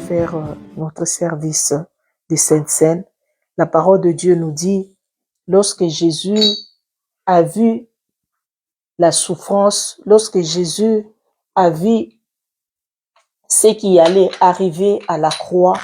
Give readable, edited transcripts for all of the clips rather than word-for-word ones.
faire notre service des Saintes Seines. La parole de Dieu nous dit, lorsque Jésus a vu la souffrance, lorsque Jésus a vu ce qui allait arriver à la croix,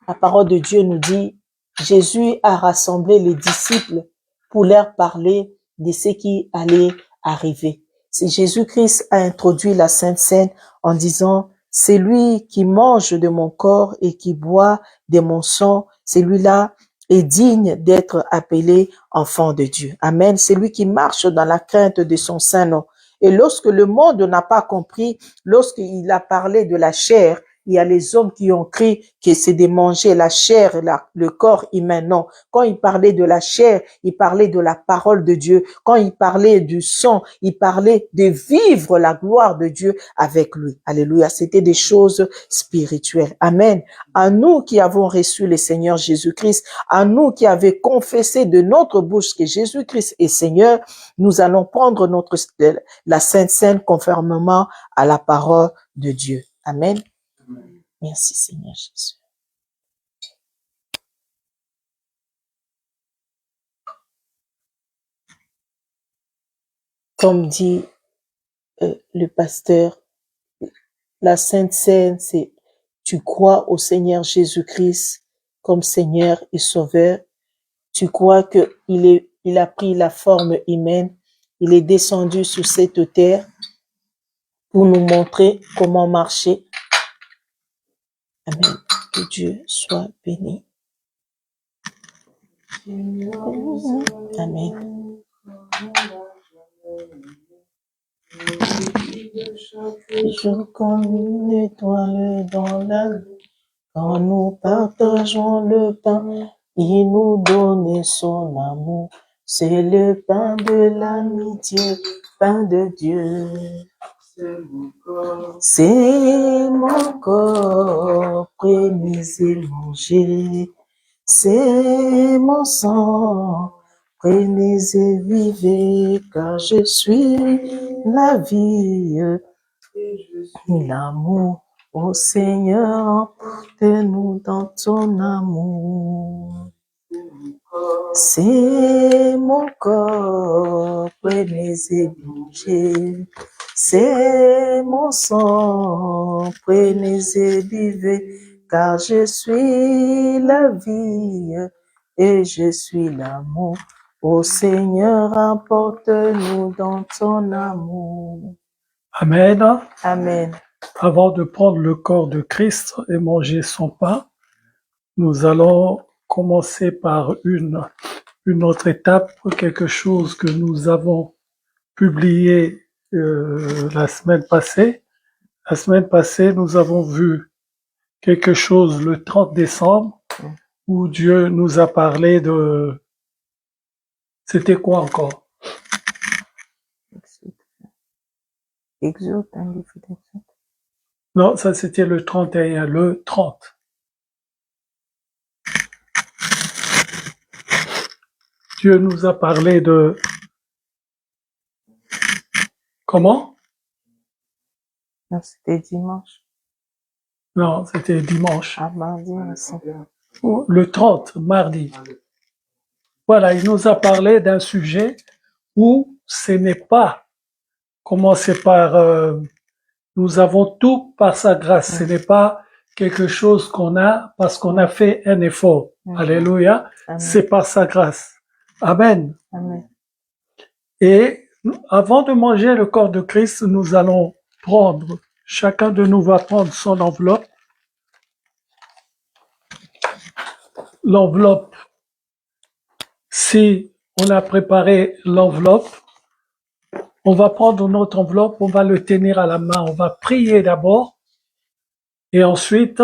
la parole de Dieu nous dit, Jésus a rassemblé les disciples pour leur parler de ce qui allait arriver. C'est Jésus-Christ a introduit la Sainte Seine en disant, c'est lui qui mange de mon corps et qui boit de mon sang, celui-là est digne d'être appelé enfant de Dieu. Amen. C'est lui qui marche dans la crainte de son saint nom. Et lorsque le monde n'a pas compris, lorsqu'il a parlé de la chair, il y a les hommes qui ont cru que c'est de manger la chair, le corps humain. Non. Quand il parlait de la chair, il parlait de la parole de Dieu. Quand il parlait du sang, il parlait de vivre la gloire de Dieu avec lui. Alléluia. C'était des choses spirituelles. Amen. À nous qui avons reçu le Seigneur Jésus-Christ, à nous qui avons confessé de notre bouche que Jésus-Christ est Seigneur, nous allons prendre la Sainte Seine conformément à la parole de Dieu. Amen. Merci Seigneur Jésus. Comme dit le pasteur, la Sainte Seine, c'est tu crois au Seigneur Jésus-Christ comme Seigneur et Sauveur. Tu crois que il a pris la forme humaine, il est descendu sur cette terre pour nous montrer comment marcher. Amen. Que Dieu soit béni. Amen. Je comme une étoile dans la nuit, quand nous partageons le pain, il nous donne son amour. C'est le pain de l'amitié, pain de Dieu. C'est mon corps, prenez et mangez. C'est mon sang, prenez et vivez, car je suis la vie et l'amour. Ô Seigneur, emporte-nous dans ton amour. C'est mon corps, prenez et mangez. C'est mon sang, prenez et vivez, car je suis la vie et je suis l'amour. Ô Seigneur, emporte-nous dans ton amour. Amen. Amen. Avant de prendre le corps de Christ et manger son pain, nous allons commencer par une autre étape, quelque chose que nous avons publié la semaine passée. La semaine passée, nous avons vu quelque chose le 30 décembre où Dieu nous a parlé de... C'était quoi encore? Exode. Non, ça c'était le 31, le 30. Dieu nous a parlé de... Comment? Non, c'était dimanche. Non, c'était dimanche. Ah, mardi, merci. Le 30, mardi. Voilà, il nous a parlé d'un sujet où ce n'est pas commencer par nous avons tout par sa grâce. Ce n'est pas quelque chose qu'on a parce qu'on a fait un effort. Alléluia. Amen. C'est par sa grâce. Amen. Amen. Et avant de manger le corps de Christ, nous allons prendre, chacun de nous va prendre son enveloppe. L'enveloppe, si on a préparé l'enveloppe, on va prendre notre enveloppe, on va le tenir à la main, on va prier d'abord, et ensuite,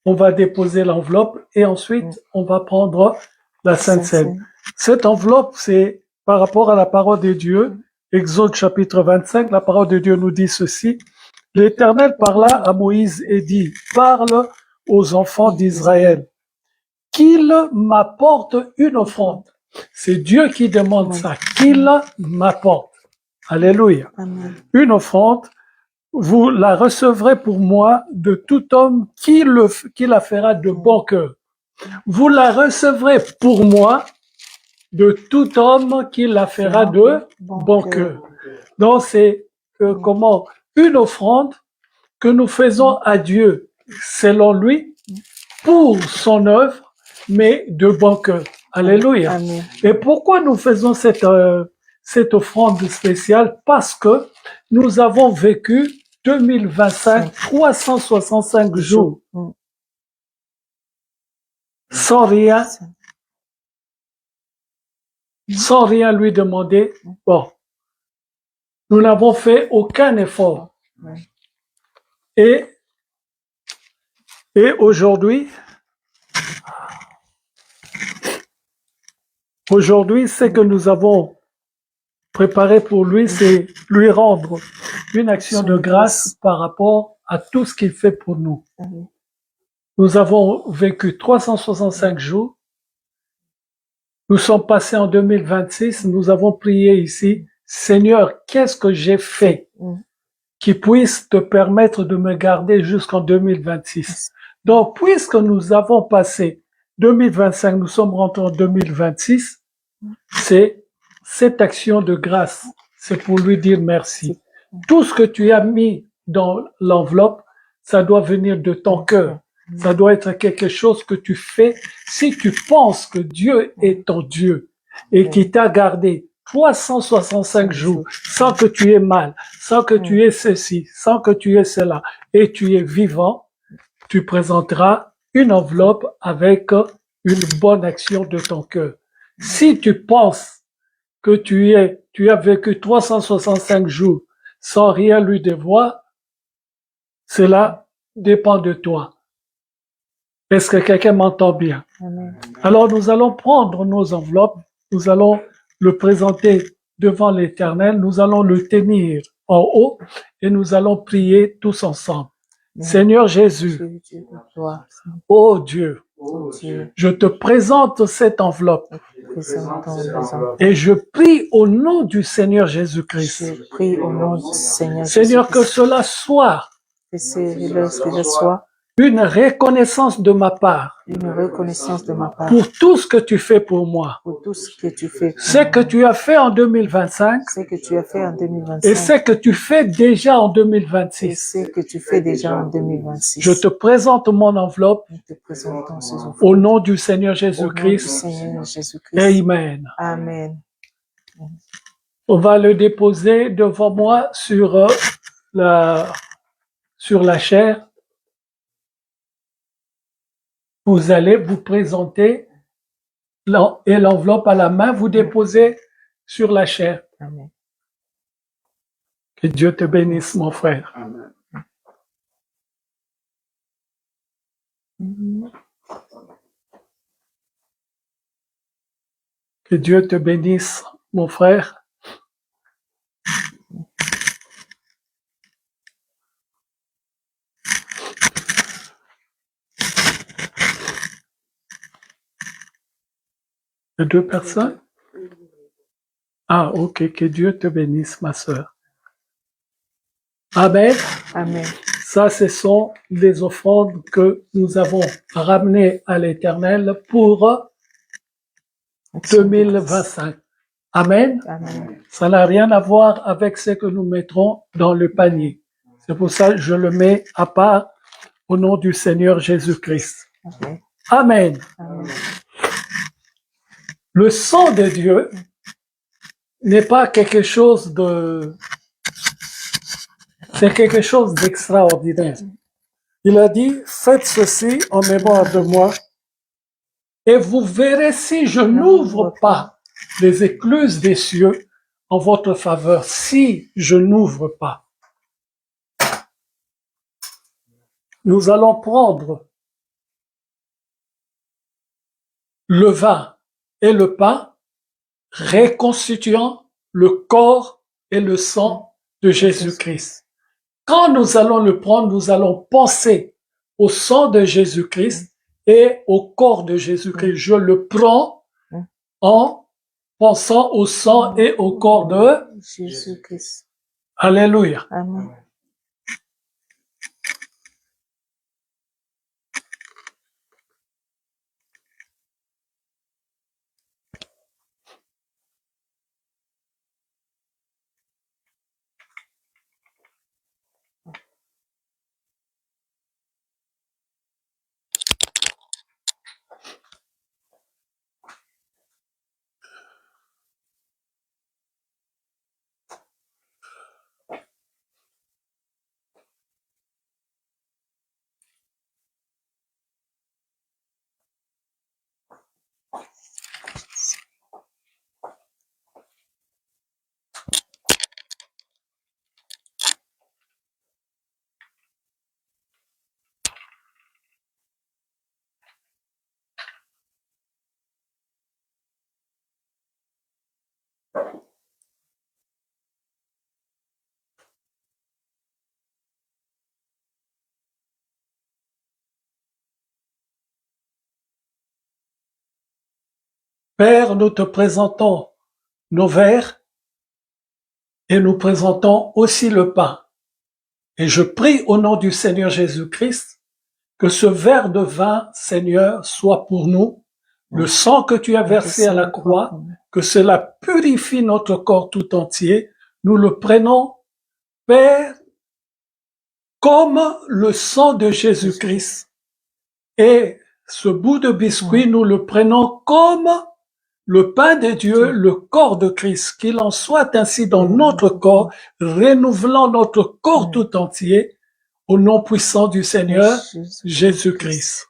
on va déposer l'enveloppe, et ensuite, on va prendre la Sainte Seine. Cette enveloppe, c'est par rapport à la parole de Dieu, Exode chapitre 25, la parole de Dieu nous dit ceci, « L'Éternel parla à Moïse et dit, « Parle aux enfants d'Israël, qu'il m'apporte une offrande. » C'est Dieu qui demande ça, qu'il m'apporte. Alléluia. Amen. Une offrande vous la recevrez pour moi de tout homme qui la fera de bon cœur. Vous la recevrez pour moi de tout homme qui la fera de bon cœur. Donc c'est comment une offrande que nous faisons à Dieu selon lui pour son œuvre, mais de bon cœur. Alléluia. Amen. Et pourquoi nous faisons cette offrande spéciale? Parce que nous avons vécu 2025, 365 jours sans rien lui demander. Bon, nous n'avons fait aucun effort. Et aujourd'hui, ce que nous avons préparé pour lui, c'est lui rendre une action de grâce par rapport à tout ce qu'il fait pour nous. Nous avons vécu 365 jours. Nous sommes passés en 2026. Nous avons prié ici. Seigneur, qu'est-ce que j'ai fait qui puisse te permettre de me garder jusqu'en 2026? Donc, puisque nous avons passé 2025, nous sommes rentrés en 2026, c'est cette action de grâce. C'est pour lui dire merci. Tout ce que tu as mis dans l'enveloppe, ça doit venir de ton cœur. Ça doit être quelque chose que tu fais si tu penses que Dieu est ton Dieu et qui t'a gardé 365 jours sans que tu aies mal, sans que tu aies ceci, sans que tu aies cela, et tu es vivant, tu présenteras une enveloppe avec une bonne action de ton cœur. Si tu penses que tu as vécu 365 jours sans rien lui devoir, cela dépend de toi. Est-ce que quelqu'un m'entend bien? Amen. Alors nous allons prendre nos enveloppes, nous allons le présenter devant l'Éternel, nous allons le tenir en haut et nous allons prier tous ensemble. Seigneur Jésus, oh Dieu, je te présente cette enveloppe et je prie au nom du Seigneur Jésus-Christ. Je prie au nom du Seigneur Seigneur, que Jésus-Christ. cela soit Que cela soit une reconnaissance de ma part une reconnaissance de ma part pour tout ce que tu fais pour moi. pour tout ce que tu fais. Ce que tu as fait en 2025 Ce que tu as fait en 2025 et ce que tu fais déjà en et 2026. ce que tu fais déjà en 2026. Je te présente mon enveloppe Nous te présentons ces offrandes au nom du Seigneur au nom du Jésus-Christ. Seigneur Jésus-Christ. Amen. Amen. On va le déposer devant moi sur la chaire. Vous allez vous présenter et l'enveloppe à la main, vous déposez sur la chaire. Amen. Que Dieu te bénisse, mon frère. Amen. Que Dieu te bénisse, mon frère. De deux personnes? Ah, ok. Que Dieu te bénisse, ma sœur. Amen. Amen. Ça, ce sont les offrandes que nous avons ramenées à l'Éternel pour 2025. Amen. Amen. Ça n'a rien à voir avec ce que nous mettrons dans le panier. C'est pour ça que je le mets à part au nom du Seigneur Jésus-Christ. Amen. Amen. Amen. Le sang de Dieu n'est pas quelque chose c'est quelque chose d'extraordinaire. Il a dit, faites ceci en mémoire de moi, et vous verrez si je n'ouvre pas les écluses des cieux en votre faveur, si je n'ouvre pas. Nous allons prendre le vin et le pain, reconstituant le corps et le sang de Jésus-Christ. Quand nous allons le prendre, nous allons penser au sang de Jésus-Christ et au corps de Jésus-Christ. Je le prends en pensant au sang et au corps de Jésus-Christ. Alléluia. Amen. Père, nous te présentons nos verres et nous présentons aussi le pain. Et je prie au nom du Seigneur Jésus-Christ que ce verre de vin, Seigneur, soit pour nous le sang que tu as versé à la croix, que cela purifie notre corps tout entier. Nous le prenons, Père, comme le sang de Jésus-Christ. Et ce bout de biscuit, nous le prenons comme le pain de Dieu, le corps de Christ. Qu'il en soit ainsi dans notre corps, renouvelant notre corps tout entier, au nom puissant du Seigneur Jésus-Christ.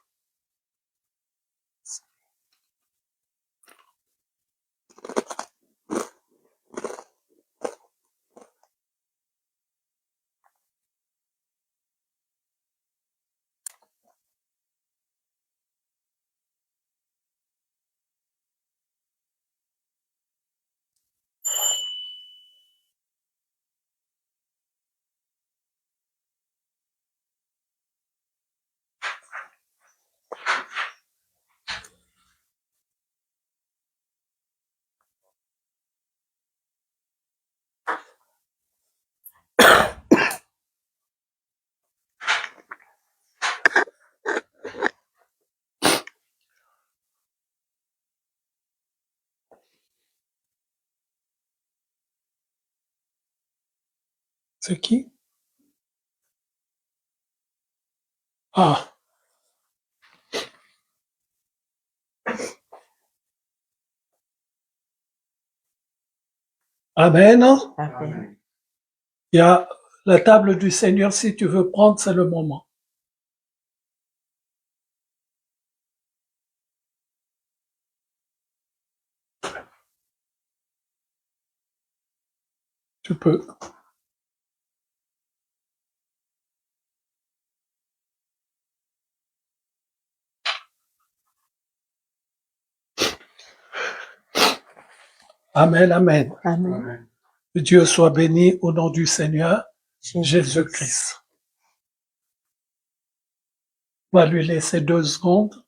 C'est qui? Ah. Amen. Amen. Il y a la table du Seigneur, si tu veux prendre, c'est le moment. Tu peux. Amen, amen. Amen. Que Dieu soit béni au nom du Seigneur Jésus-Christ. On va lui laisser 2 secondes.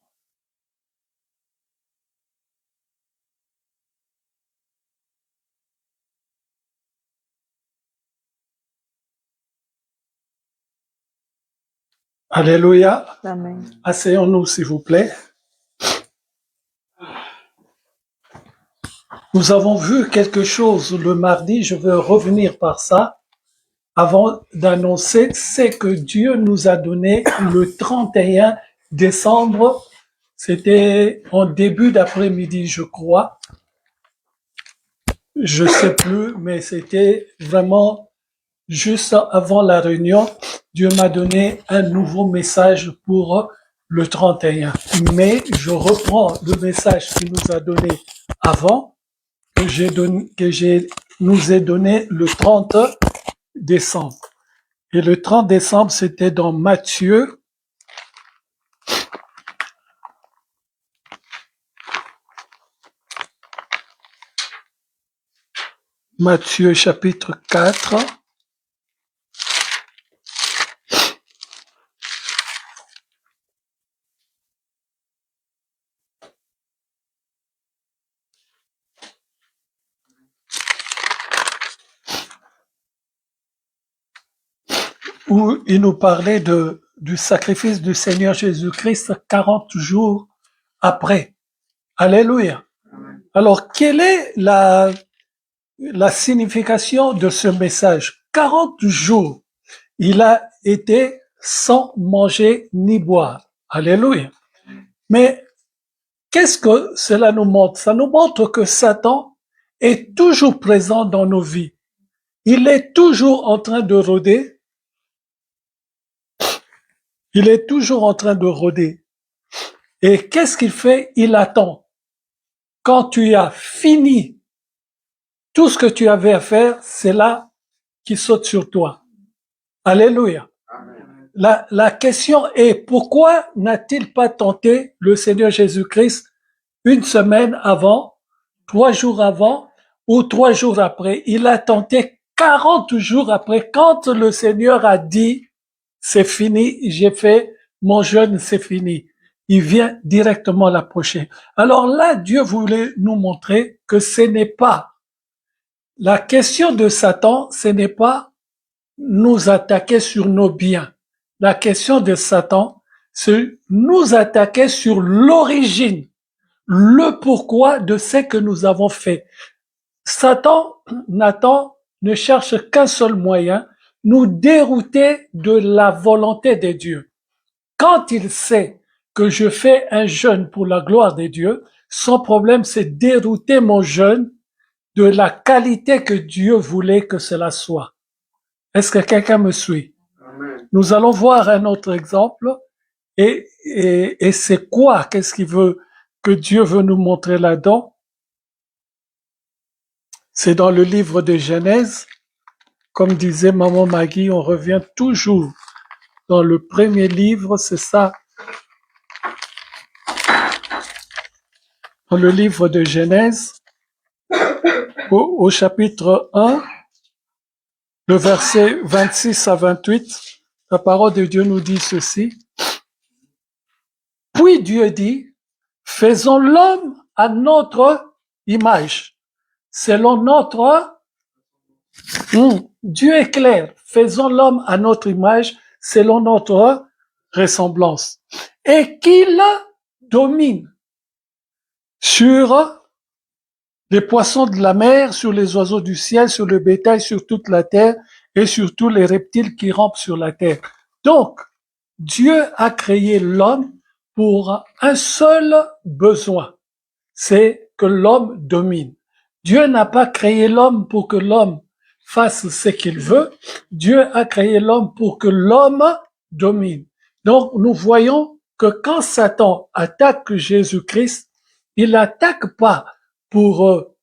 Alléluia. Amen. Asseyons-nous, s'il vous plaît. Nous avons vu quelque chose le mardi, je veux revenir par ça, avant d'annoncer, c'est que Dieu nous a donné le 31 décembre, c'était en début d'après-midi, je crois. Je sais plus, mais c'était vraiment juste avant la réunion. Dieu m'a donné un nouveau message pour le 31. Mais je reprends le message qu'il nous a donné avant, nous est donné le 30 décembre. Et le 30 décembre, c'était dans Matthieu. Matthieu chapitre 4. Où il nous parlait du sacrifice du Seigneur Jésus-Christ 40 jours après. Alléluia. Alors, quelle est la signification de ce message? 40 jours, il a été sans manger ni boire. Alléluia. Mais qu'est-ce que cela nous montre? Ça nous montre que Satan est toujours présent dans nos vies. Il est toujours en train de rôder. Il est toujours en train de rôder. Et qu'est-ce qu'il fait? Il attend. Quand tu as fini tout ce que tu avais à faire, c'est là qu'il saute sur toi. Alléluia. La question est, pourquoi n'a-t-il pas tenté le Seigneur Jésus-Christ 1 semaine avant, 3 jours avant ou 3 jours après? Il a tenté 40 jours après, quand le Seigneur a dit, c'est fini, j'ai fait mon jeûne, c'est fini. il vient directement l'approcher. Alors là, Dieu voulait nous montrer que ce n'est pas la question de Satan, ce n'est pas nous attaquer sur nos biens. La question de Satan, c'est nous attaquer sur l'origine, le pourquoi de ce que nous avons fait. Nathan ne cherche qu'un seul moyen, nous dérouter de la volonté de Dieu. Quand il sait que je fais un jeûne pour la gloire de Dieu, son problème c'est dérouter mon jeûne de la qualité que Dieu voulait que cela soit. Est-ce que quelqu'un me suit? Amen. Nous allons voir un autre exemple. Et c'est quoi? Qu'est-ce qu'il veut que Dieu veut nous montrer là-dedans? C'est dans le livre de Genèse. Comme disait Maman Maggie, on revient toujours dans le premier livre, c'est ça. Dans le livre de Genèse, au chapitre 1, le verset 26 à 28, la parole de Dieu nous dit ceci. Puis Dieu dit, faisons l'homme à notre image, selon notre... Dieu est clair, faisons l'homme à notre image, selon notre ressemblance, et qu'il domine sur les poissons de la mer, sur les oiseaux du ciel, sur le bétail, sur toute la terre, et sur tous les reptiles qui rampent sur la terre. Donc, Dieu a créé l'homme pour un seul besoin, c'est que l'homme domine. Dieu n'a pas créé l'homme pour que l'homme fasse ce qu'il veut. Dieu a créé l'homme pour que l'homme domine. Donc, nous voyons que quand Satan attaque Jésus-Christ, il n'attaque pas pour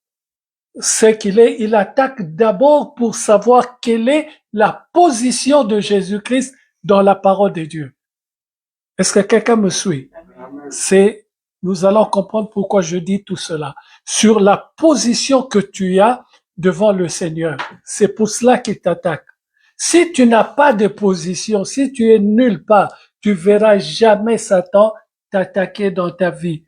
ce qu'il est, il attaque d'abord pour savoir quelle est la position de Jésus-Christ dans la parole de Dieu. Est-ce que quelqu'un me suit? Nous allons comprendre pourquoi je dis tout cela. Sur la position que tu as devant le Seigneur. C'est pour cela qu'il t'attaque. Si tu n'as pas de position, si tu es nulle part, tu verras jamais Satan t'attaquer dans ta vie.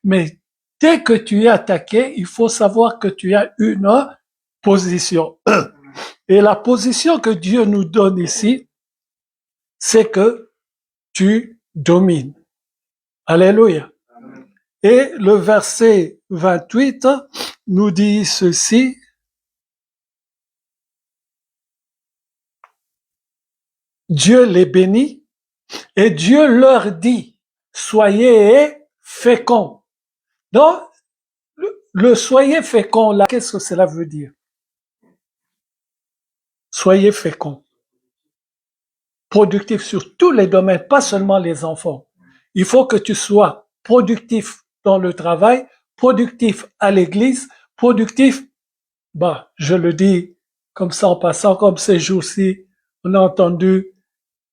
Mais dès que tu es attaqué, il faut savoir que tu as une position. Et la position que Dieu nous donne ici, c'est que tu domines. Alléluia. Et le verset 28 nous dit ceci. Dieu les bénit et Dieu leur dit, soyez féconds. Donc, le soyez féconds, là, qu'est-ce que cela veut dire? Soyez féconds. Productif sur tous les domaines, pas seulement les enfants. Il faut que tu sois productif dans le travail, productif à l'église, productif, je le dis comme ça en passant, comme ces jours-ci, on a entendu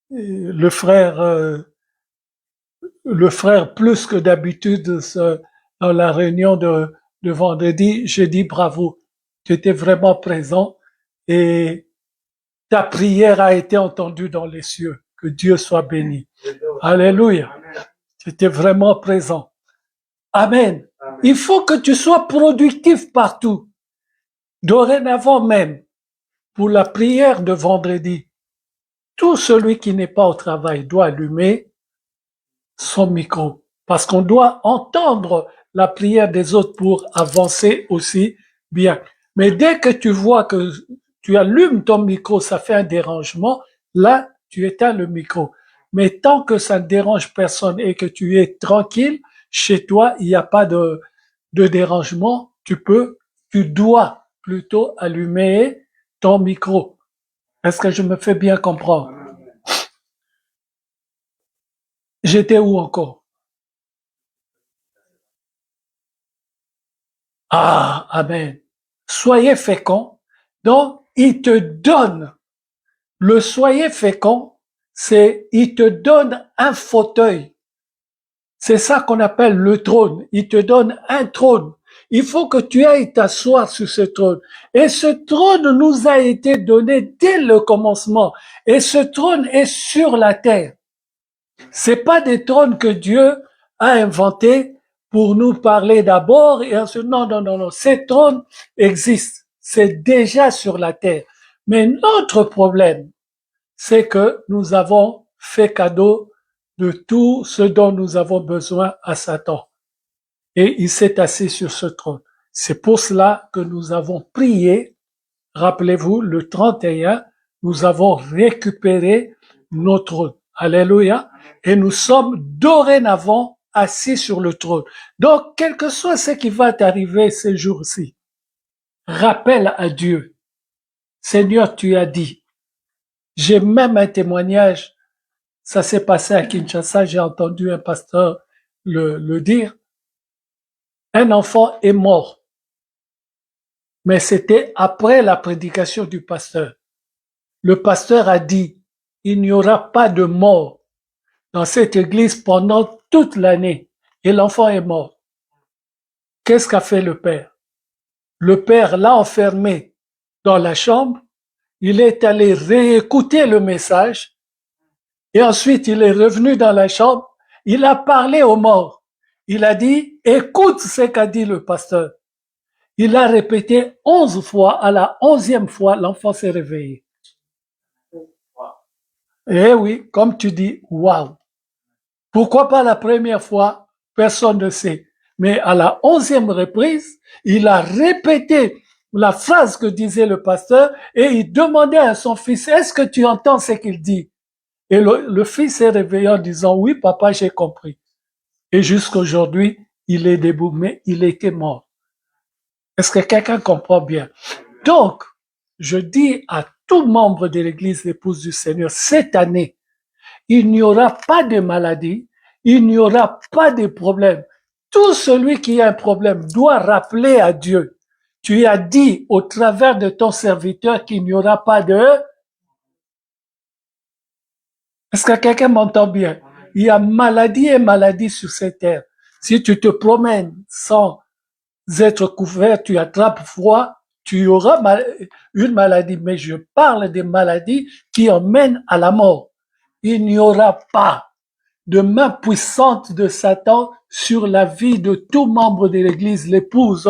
le frère plus que d'habitude dans la réunion de vendredi, j'ai dit bravo, tu étais vraiment présent et ta prière a été entendue dans les cieux. Que Dieu soit béni. Alléluia. Tu étais vraiment présent. Amen. Il faut que tu sois productif partout. Dorénavant même, pour la prière de vendredi, tout celui qui n'est pas au travail doit allumer son micro. Parce qu'on doit entendre la prière des autres pour avancer aussi bien. Mais dès que tu vois que tu allumes ton micro, ça fait un dérangement, là, tu éteins le micro. Mais tant que ça ne dérange personne et que tu es tranquille, chez toi, il n'y a pas de dérangement, tu dois plutôt allumer ton micro. Est-ce que je me fais bien comprendre? J'étais où encore? Ah, amen. Soyez féconds. Donc, il te donne. Le soyez fécond, c'est, il te donne un fauteuil. C'est ça qu'on appelle le trône. Il te donne un trône. Il faut que tu ailles t'asseoir sur ce trône. Et ce trône nous a été donné dès le commencement. Et ce trône est sur la terre. C'est pas des trônes que Dieu a inventés pour nous parler d'abord et ensuite, non, non, non, non. Ces trônes existent. C'est déjà sur la terre. Mais notre problème, c'est que nous avons fait cadeau de tout ce dont nous avons besoin à Satan. Et il s'est assis sur ce trône. C'est pour cela que nous avons prié. Rappelez-vous, le 31, nous avons récupéré nos trônes. Alléluia. Et nous sommes dorénavant assis sur le trône. Donc, quel que soit ce qui va t'arriver ces jours-ci, rappelle à Dieu. Seigneur, tu as dit. J'ai même un témoignage. Ça s'est passé à Kinshasa. J'ai entendu un pasteur le dire. Un enfant est mort. Mais c'était après la prédication du pasteur. Le pasteur a dit, il n'y aura pas de mort dans cette église pendant toute l'année. Et l'enfant est mort. Qu'est-ce qu'a fait le père? Le père l'a enfermé dans la chambre. Il est allé réécouter le message. Et ensuite, il est revenu dans la chambre. Il a parlé aux morts. Il a dit, écoute ce qu'a dit le pasteur. Il a répété 11 fois. À la 11e fois, l'enfant s'est réveillé. Eh oui, comme tu dis, waouh. Pourquoi pas la première fois? Personne ne sait. Mais à la 11e reprise, il a répété la phrase que disait le pasteur et il demandait à son fils, est-ce que tu entends ce qu'il dit? Et le fils s'est réveillé en disant, oui, papa, j'ai compris. Et jusqu'à aujourd'hui, il est debout, mais il était mort. Est-ce que quelqu'un comprend bien? Donc, je dis à tout membre de l'Église l'épouse du Seigneur, cette année, il n'y aura pas de maladie, il n'y aura pas de problème. Tout celui qui a un problème doit rappeler à Dieu. Tu as dit au travers de ton serviteur qu'il n'y aura pas de... Est-ce que quelqu'un m'entend bien? Il y a maladie et maladie sur cette terre. Si tu te promènes sans être couvert, tu attrapes froid, tu auras une maladie. Mais je parle des maladies qui emmènent à la mort. Il n'y aura pas de main puissante de Satan sur la vie de tout membre de l'Église, l'épouse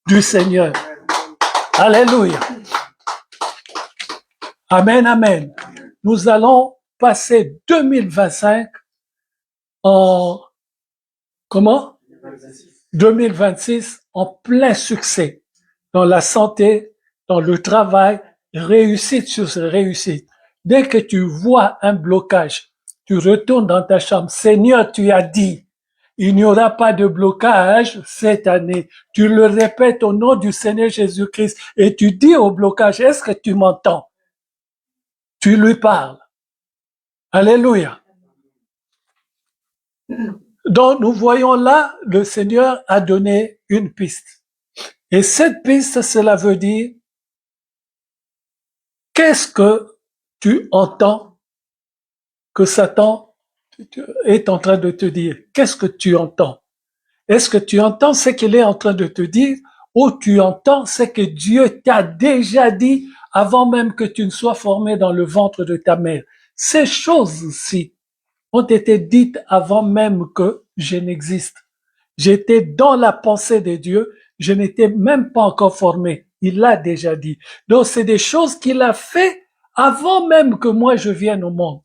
du Seigneur. Alléluia. Amen, amen. Nous allons passer 2025 en, comment? 2026 en plein succès dans la santé, dans le travail, réussite sur réussite. Dès que tu vois un blocage, tu retournes dans ta chambre. Seigneur, tu as dit, il n'y aura pas de blocage cette année. Tu le répètes au nom du Seigneur Jésus-Christ et tu dis au blocage, est-ce que tu m'entends? Tu lui parles. Alléluia. Donc, nous voyons là, le Seigneur a donné une piste. Et cette piste, cela veut dire, qu'est-ce que tu entends que Satan est en train de te dire? Qu'est-ce que tu entends? Est-ce que tu entends ce qu'il est en train de te dire ou tu entends ce que Dieu t'a déjà dit avant même que tu ne sois formé dans le ventre de ta mère? Ces choses-ci ont été dites avant même que je n'existe. J'étais dans la pensée de Dieu, je n'étais même pas encore formé. Il l'a déjà dit. Donc c'est des choses qu'il a fait avant même que moi je vienne au monde.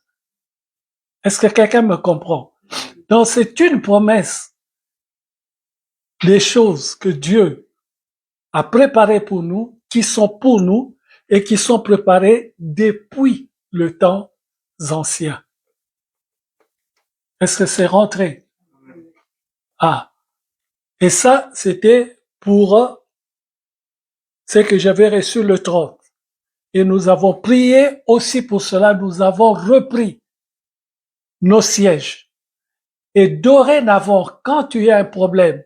Est-ce que quelqu'un me comprend? Donc c'est une promesse des choses que Dieu a préparées pour nous, qui sont pour nous et qui sont préparées depuis le temps ancien. Est-ce que c'est rentré? Ah. Et ça, c'était pour ce que j'avais reçu le 30. Et nous avons prié aussi pour cela, nous avons repris nos sièges. Et dorénavant, quand tu as un problème,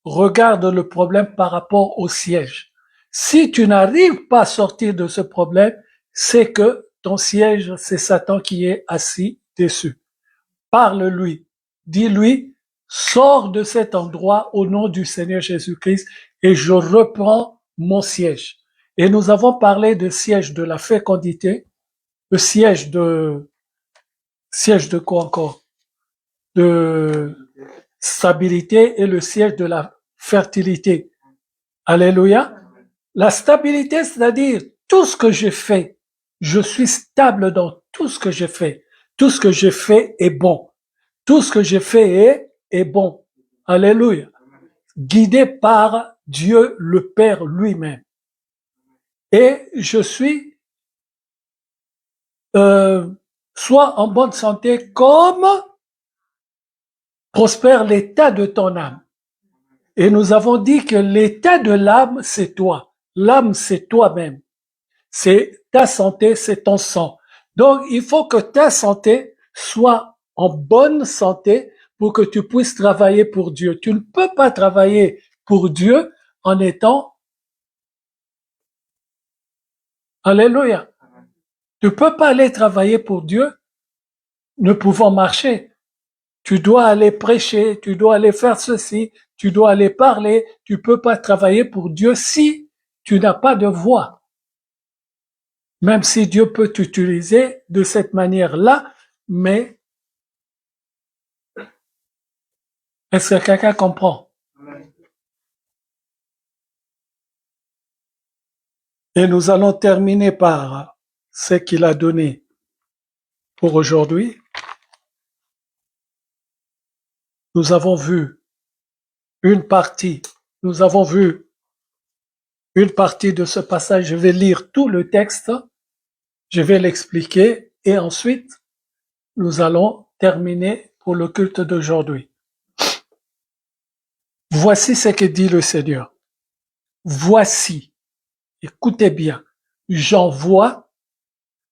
regarde le problème par rapport au siège. Si tu n'arrives pas à sortir de ce problème, c'est que ton siège, c'est Satan qui est assis dessus. Parle-lui. Dis-lui, sors de cet endroit au nom du Seigneur Jésus-Christ et je reprends mon siège. Et nous avons parlé de siège de la fécondité, le siège de quoi encore? De stabilité et le siège de la fertilité. Alléluia. La stabilité, c'est-à-dire tout ce que je fais, je suis stable dans tout ce que je fais. Tout ce que je fais est bon. Tout ce que je fais est bon. Alléluia. Guidé par Dieu le Père lui-même. Et je suis soit en bonne santé comme prospère l'état de ton âme. Et nous avons dit que l'état de l'âme, c'est toi. L'âme, c'est toi-même. C'est ta santé, c'est ton sang. Donc, il faut que ta santé soit en bonne santé pour que tu puisses travailler pour Dieu. Tu ne peux pas travailler pour Dieu en étant... Alléluia. Tu peux pas aller travailler pour Dieu ne pouvant marcher. Tu dois aller prêcher, tu dois aller faire ceci, tu dois aller parler. Tu peux pas travailler pour Dieu si tu n'as pas de voix. Même si Dieu peut t'utiliser de cette manière-là, mais est-ce que quelqu'un comprend? Et nous allons terminer par ce qu'il a donné pour aujourd'hui. Nous avons vu une partie de ce passage. Je vais lire tout le texte, je vais l'expliquer et ensuite nous allons terminer pour le culte d'aujourd'hui. Voici ce que dit le Seigneur. Voici, écoutez bien, j'envoie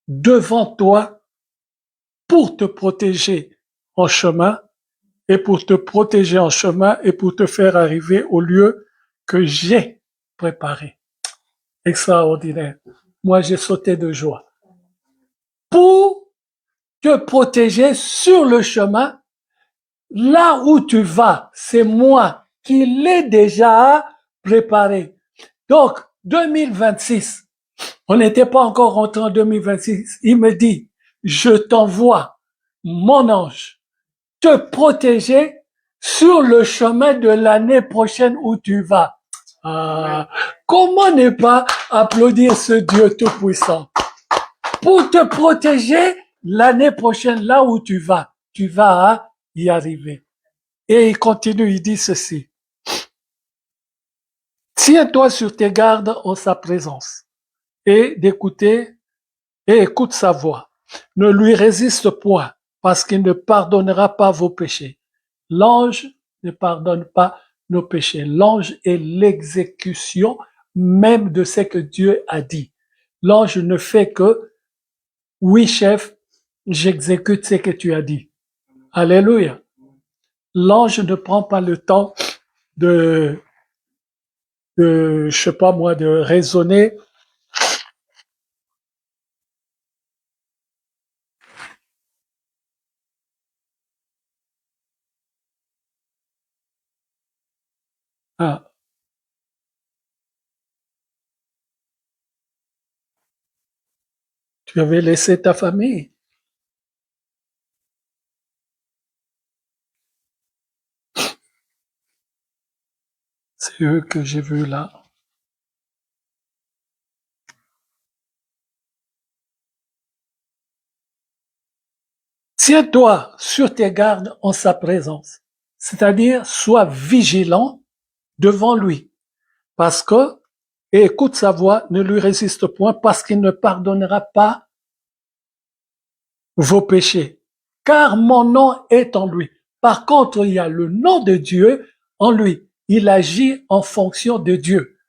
devant toi pour te protéger en chemin et pour te protéger en chemin et pour te faire arriver au lieu que j'ai préparé. Extraordinaire. Moi, j'ai sauté de joie. Pour te protéger sur le chemin, là où tu vas, c'est moi qui l'ai déjà préparé. Donc, 2026, on n'était pas encore rentré en 2026. Il me dit, je t'envoie mon ange te protéger sur le chemin de l'année prochaine où tu vas. Comment ne pas applaudir ce Dieu tout-puissant? Pour te protéger l'année prochaine, là où tu vas y arriver. Et il continue, il dit ceci. Tiens-toi sur tes gardes en sa présence et d'écouter et écoute sa voix. Ne lui résiste point parce qu'il ne pardonnera pas vos péchés. L'ange ne pardonne pas nos péchés. L'ange est l'exécution même de ce que Dieu a dit. L'ange ne fait que, oui chef, j'exécute ce que tu as dit. Alléluia. L'ange ne prend pas le temps de je sais pas moi, de raisonner. Ah. Tu avais laissé ta famille. C'est eux que j'ai vus là. Tiens-toi sur tes gardes en sa présence. C'est-à-dire, sois vigilant devant lui. Parce que, et écoute sa voix, ne lui résiste point, parce qu'il ne pardonnera pas vos péchés. Car mon nom est en lui. Par contre, il y a le nom de Dieu en lui. Il agit en fonction de Dieu.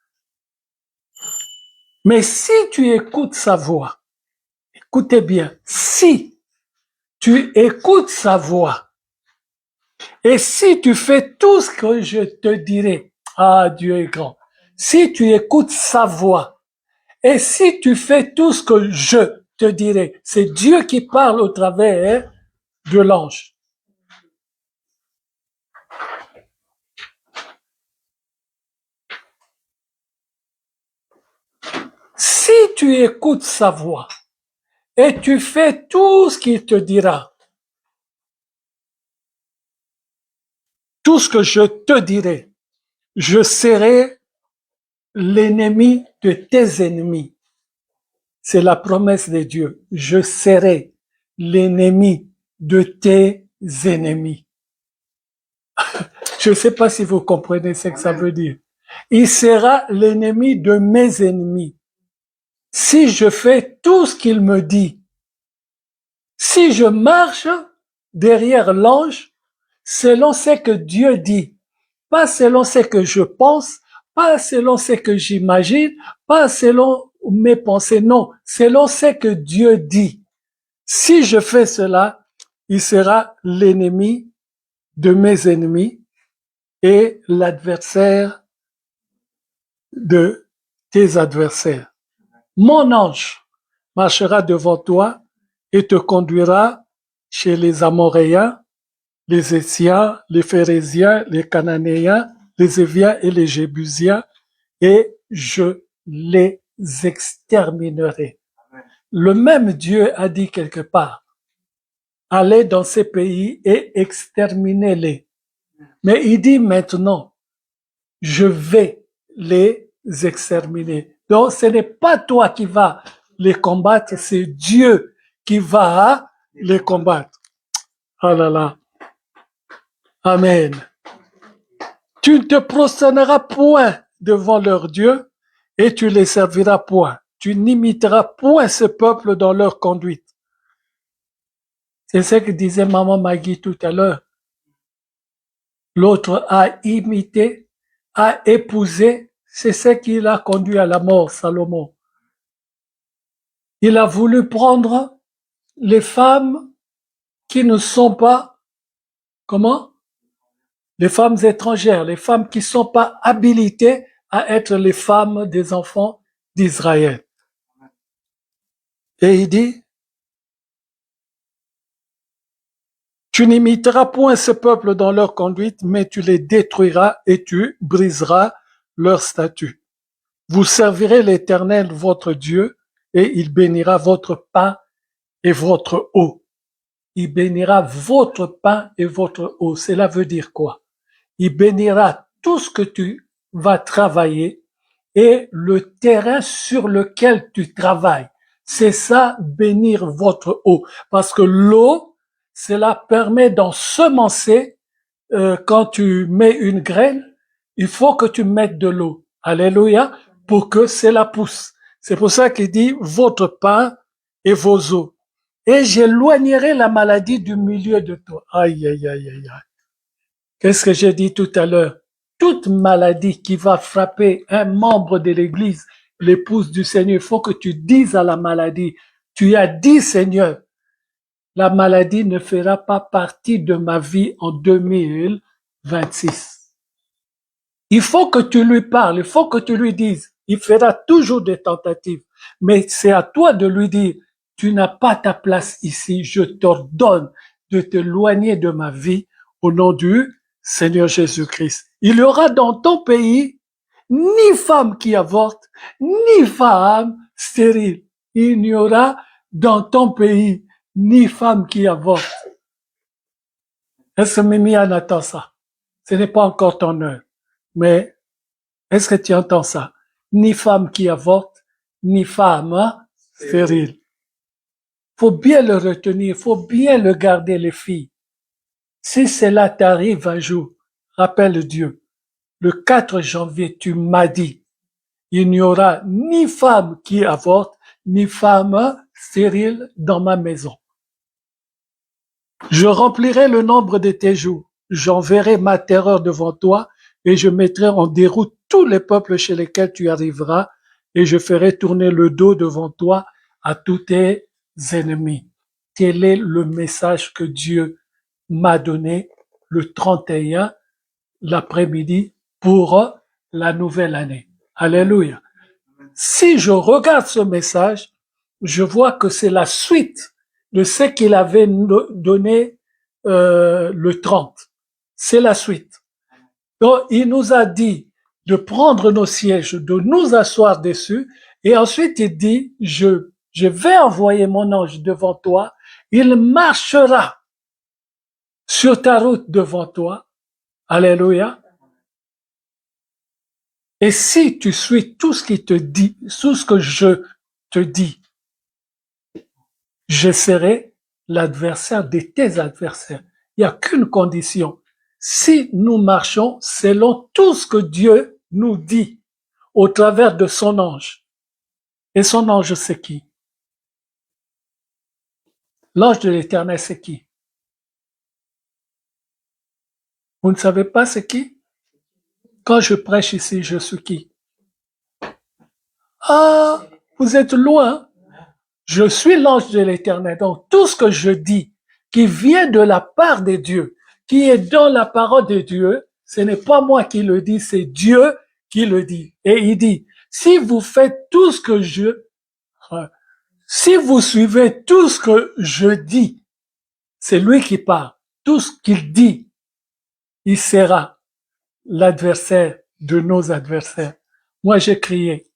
Mais si tu écoutes sa voix, écoutez bien, si tu écoutes sa voix, et si tu fais tout ce que je te dirai, Dieu est grand, si tu écoutes sa voix, et si tu fais tout ce que je te dirai, c'est Dieu qui parle au travers de l'ange. si tu écoutes sa voix et tu fais tout ce qu'il te dira, tout ce que je te dirai, je serai l'ennemi de tes ennemis. C'est la promesse de Dieu. Je serai l'ennemi de tes ennemis. Je ne sais pas si vous comprenez ce que ça veut dire. Il sera l'ennemi de mes ennemis. Si je fais tout ce qu'il me dit, si je marche derrière l'ange, selon ce que Dieu dit, pas selon ce que je pense, pas selon ce que j'imagine, pas selon mes pensées, non, selon ce que Dieu dit. Si je fais cela, il sera l'ennemi de mes ennemis et l'adversaire de tes adversaires. Mon ange marchera devant toi et te conduira chez les Amoréens, les Hétiens, les Phérésiens, les Cananéens, les Éviens et les Jébusiens, et je les exterminerai. Le même Dieu a dit quelque part, allez dans ces pays et exterminez-les. Mais il dit maintenant, je vais les exterminer. Donc ce n'est pas toi qui vas les combattre, c'est Dieu qui va les combattre. Oh là là. Amen. Tu ne te prosterneras point devant leur Dieu et tu les serviras point. Tu n'imiteras point ce peuple dans leur conduite. C'est ce que disait maman Maggie tout à l'heure. L'autre a imité, a épousé, c'est ce qui l'a conduit à la mort, Salomon. Il a voulu prendre les femmes qui ne sont pas, comment? Les femmes étrangères, les femmes qui ne sont pas habilitées à être les femmes des enfants d'Israël. Et il dit, tu n'imiteras point ce peuple dans leur conduite, mais tu les détruiras et tu briseras leur statut. Vous servirez l'Éternel votre Dieu et il bénira votre pain et votre eau. Il bénira votre pain et votre eau. Cela veut dire quoi? Il bénira tout ce que tu vas travailler et le terrain sur lequel tu travailles. C'est ça, bénir votre eau. Parce que l'eau, cela permet d'ensemencer. Quand tu mets une graine, il faut que tu mettes de l'eau. Alléluia, pour que cela pousse. C'est pour ça qu'il dit votre pain et vos eaux. Et j'éloignerai la maladie du milieu de toi. Aïe, aïe, aïe, aïe, aïe. Qu'est-ce que j'ai dit tout à l'heure? Toute maladie qui va frapper un membre de l'Église, l'épouse du Seigneur, il faut que tu dises à la maladie, tu as dit Seigneur, la maladie ne fera pas partie de ma vie en 2026. Il faut que tu lui parles, il faut que tu lui dises, il fera toujours des tentatives, mais c'est à toi de lui dire, tu n'as pas ta place ici, je t'ordonne de t'éloigner de ma vie au nom du Seigneur Jésus-Christ. Il y aura dans ton pays ni femme qui avorte, ni femme stérile. Il n'y aura dans ton pays ni femme qui avorte. Est-ce que Mimiane entend ça? Ce n'est pas encore ton heure. Mais est-ce que tu entends ça? Ni femme qui avorte, ni femme stérile. Faut bien le retenir, faut bien le garder, les filles. Si cela t'arrive un jour, rappelle Dieu. Le 4 janvier, tu m'as dit, il n'y aura ni femme qui avorte, ni femme stérile dans ma maison. Je remplirai le nombre de tes jours. J'enverrai ma terreur devant toi et je mettrai en déroute tous les peuples chez lesquels tu arriveras et je ferai tourner le dos devant toi à tous tes ennemis. Tel est le message que Dieu m'a donné le 31 l'après-midi pour la nouvelle année. Alléluia. Si je regarde ce message, je vois que c'est la suite de ce qu'il avait donné le 30. C'est la suite. Donc, il nous a dit de prendre nos sièges, de nous asseoir dessus Et ensuite, il dit, je vais envoyer mon ange devant toi. Il marchera sur ta route devant toi. Alléluia. Et si tu suis tout ce qu'il te dit, tout ce que je te dis, je serai l'adversaire de tes adversaires. Il n'y a qu'une condition. Si nous marchons selon tout ce que Dieu nous dit au travers de son ange. Et son ange, c'est qui? L'ange de l'Éternel, c'est qui? Vous ne savez pas c'est qui? Quand je prêche ici, je suis qui? Ah, vous êtes loin. Je suis l'ange de l'Éternel. Donc, tout ce que je dis, qui vient de la part de Dieu, qui est dans la parole de Dieu, ce n'est pas moi qui le dis, c'est Dieu qui le dit. Et il dit, si vous faites tout ce que si vous suivez tout ce que je dis, c'est lui qui parle. Tout ce qu'il dit, il sera l'adversaire de nos adversaires. Moi, j'ai crié,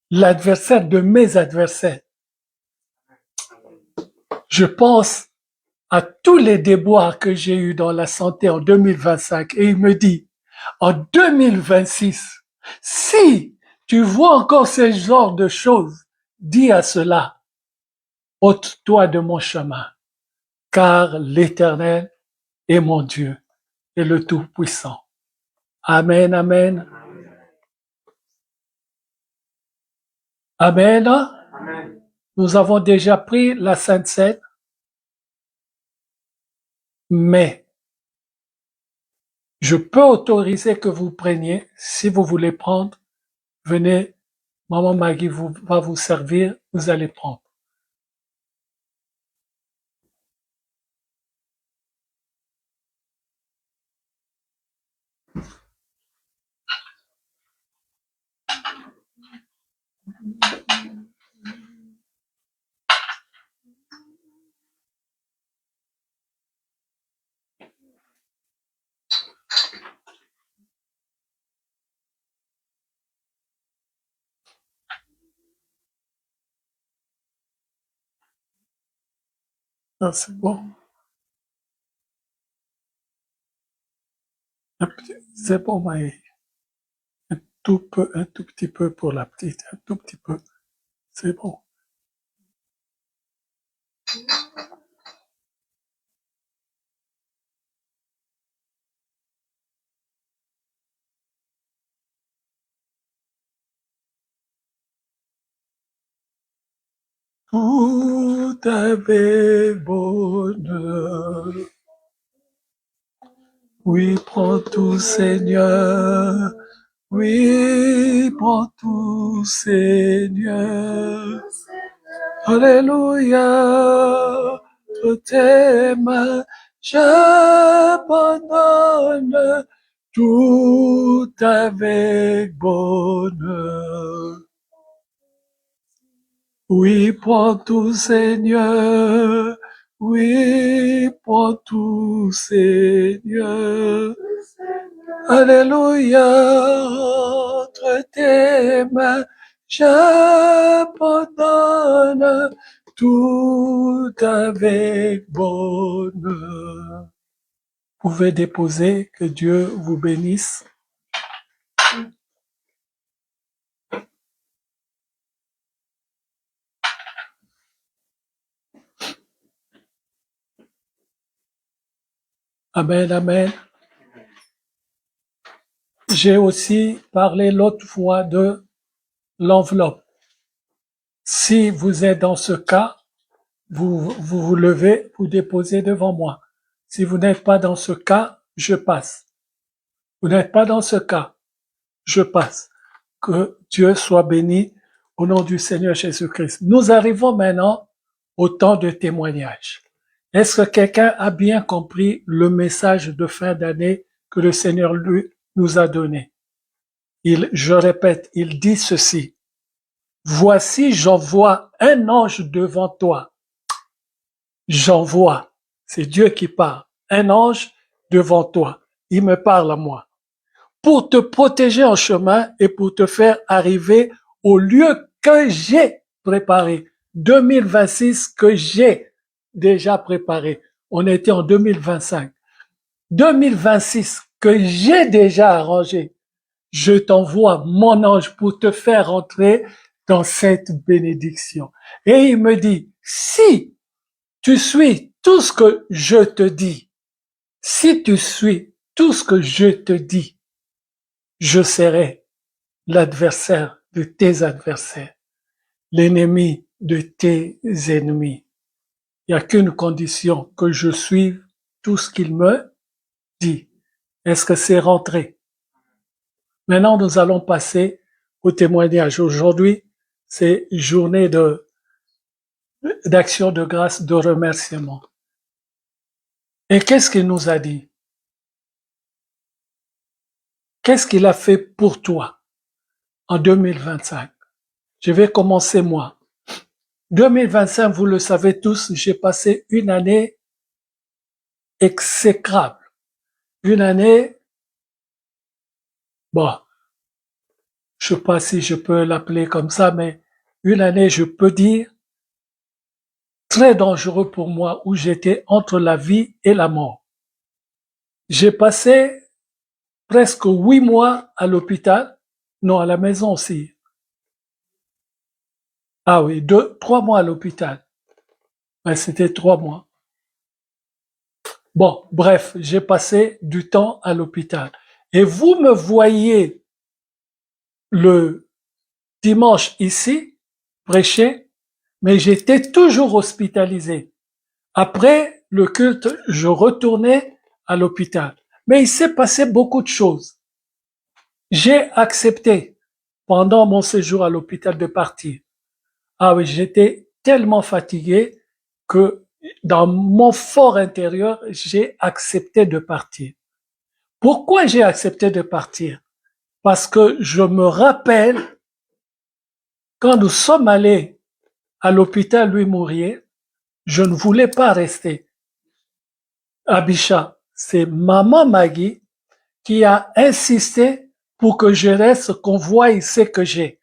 l'adversaire de mes adversaires. Je pense à tous les déboires que j'ai eus dans la santé en 2025 et il me dit, en 2026, si tu vois encore ce genre de choses, dis à cela, ôte-toi de mon chemin, car l'Éternel est mon Dieu et le Tout-Puissant. Amen, amen. Amen. Amen. Nous avons déjà pris la Sainte Seine, mais je peux autoriser que vous preniez. Si vous voulez prendre, venez, Maman Maggie va vous servir, vous allez prendre. Ah, c'est bon. C'est bon, Maï. Un tout petit peu pour la petite, un tout petit peu. C'est bon. Tout avec bonheur. Oui, prends tout, Seigneur. Oui, prends tout, Seigneur. Alléluia. Entre tes mains, j'abandonne tout avec bonheur. Oui, prends tout, Seigneur. Oui, prends tout, Seigneur. Alléluia. Entre tes mains, j'abandonne tout avec bonheur. Vous pouvez déposer, que Dieu vous bénisse. Amen, amen. J'ai aussi parlé l'autre fois de l'enveloppe. Si vous êtes dans ce cas, vous levez, vous déposez devant moi. Si vous n'êtes pas dans ce cas, je passe. Vous n'êtes pas dans ce cas, je passe. Que Dieu soit béni au nom du Seigneur Jésus-Christ. Nous arrivons maintenant au temps de témoignage. Est-ce que quelqu'un a bien compris le message de fin d'année que le Seigneur lui nous a donné? Je répète, il dit ceci. Voici, j'envoie un ange devant toi. J'envoie. C'est Dieu qui parle. Un ange devant toi. Il me parle à moi. Pour te protéger en chemin et pour te faire arriver au lieu que j'ai préparé. 2026 que j'ai déjà préparé. On était en 2025. 2026 que j'ai déjà arrangé. Je t'envoie mon ange pour te faire entrer dans cette bénédiction. Et il me dit, si tu suis tout ce que je te dis, si tu suis tout ce que je te dis, je serai l'adversaire de tes adversaires, l'ennemi de tes ennemis. Il n'y a qu'une condition, que je suive tout ce qu'il me dit. Est-ce que c'est rentré? Maintenant, nous allons passer au témoignage. Aujourd'hui, c'est journée d'action de grâce, de remerciement. Et qu'est-ce qu'il nous a dit? Qu'est-ce qu'il a fait pour toi en 2025? Je vais commencer moi. 2025, vous le savez tous, j'ai passé une année exécrable. Une année, bon, je sais pas si je peux l'appeler comme ça, mais une année, je peux dire, très dangereux pour moi, où j'étais entre la vie et la mort. J'ai passé presque 8 mois à l'hôpital, non, à la maison aussi. Ah oui, 3 mois à l'hôpital. Ouais, c'était 3 mois. Bon, bref, j'ai passé du temps à l'hôpital. Et vous me voyez le dimanche ici, prêcher, mais j'étais toujours hospitalisé. Après le culte, je retournais à l'hôpital. Mais il s'est passé beaucoup de choses. J'ai accepté pendant mon séjour à l'hôpital de partir. Ah oui, j'étais tellement fatigué que dans mon fort intérieur, j'ai accepté de partir. Pourquoi j'ai accepté de partir? Parce que je me rappelle quand nous sommes allés à l'hôpital Louis Mourier, je ne voulais pas rester. Abisha, c'est maman Maggie qui a insisté pour que je reste, qu'on voie ce que j'ai.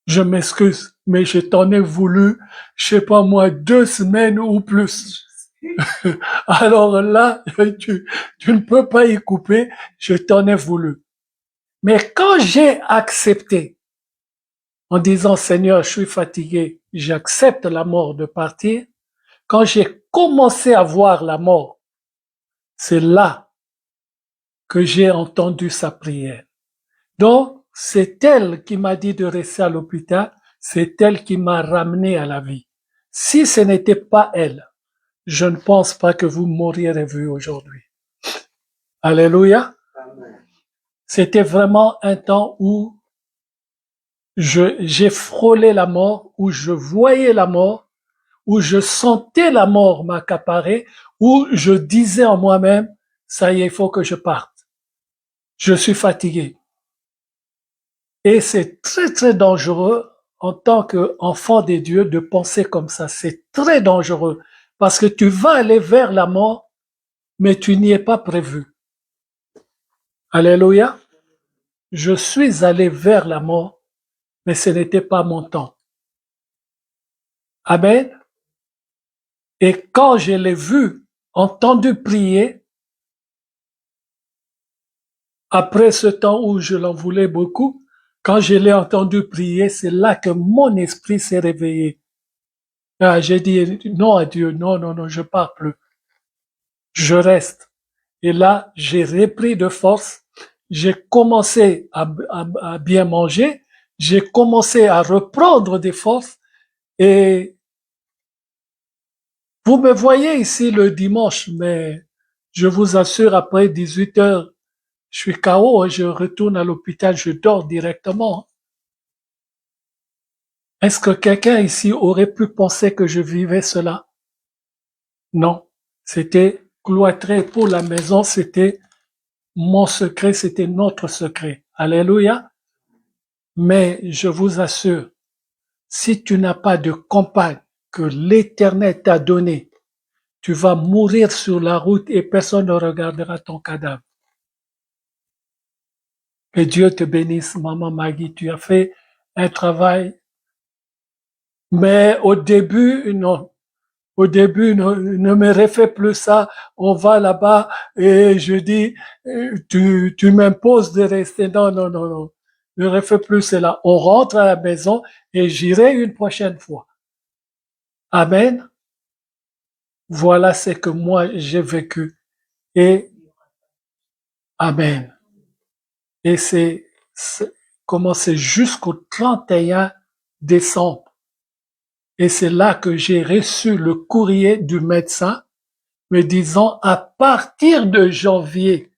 Je m'excuse, mais je t'en ai voulu, je sais pas moi, 2 semaines ou plus. Alors là, tu ne peux pas y couper, je t'en ai voulu. Mais quand j'ai accepté, en disant Seigneur, je suis fatigué, j'accepte la mort de partir, quand j'ai commencé à voir la mort, c'est là que j'ai entendu sa prière. Donc, c'est elle qui m'a dit de rester à l'hôpital, c'est elle qui m'a ramené à la vie. Si ce n'était pas elle, je ne pense pas que vous m'auriez vu aujourd'hui. Alléluia. C'était vraiment un temps où j'ai frôlé la mort, où je voyais la mort, où je sentais la mort m'accaparer, où je disais en moi-même, ça y est, il faut que je parte. Je suis fatigué. Et c'est très, très dangereux en tant qu'enfant des dieux de penser comme ça. C'est très dangereux parce que tu vas aller vers la mort, mais tu n'y es pas prévu. Alléluia. Je suis allé vers la mort, mais ce n'était pas mon temps. Amen. Et quand je l'ai vu, entendu prier, après ce temps où je l'en voulais beaucoup, quand je l'ai entendu prier, c'est là que mon esprit s'est réveillé. Ah, j'ai dit non à Dieu, non, non, non, je pars plus. Je reste. Et là, j'ai repris de force. J'ai commencé à bien manger. J'ai commencé à reprendre des forces. Et vous me voyez ici le dimanche, mais je vous assure, après 18 heures, je suis KO, je retourne à l'hôpital, je dors directement. Est-ce que quelqu'un ici aurait pu penser que je vivais cela? Non. C'était cloîtré pour la maison, c'était mon secret, c'était notre secret. Alléluia. Mais je vous assure, si tu n'as pas de compagne que l'Éternel t'a donné, tu vas mourir sur la route et personne ne regardera ton cadavre. Que Dieu te bénisse, maman Maggie. Tu as fait un travail. Mais au début, non. Au début, ne me refais plus ça. On va là-bas et je dis, tu m'imposes de rester. Non, non, non, non. Ne refais plus cela. On rentre à la maison et j'irai une prochaine fois. Amen. Voilà ce que moi j'ai vécu. Et Amen. Et c'est commencé jusqu'au 31 décembre. Et c'est là que j'ai reçu le courrier du médecin me disant à partir de janvier,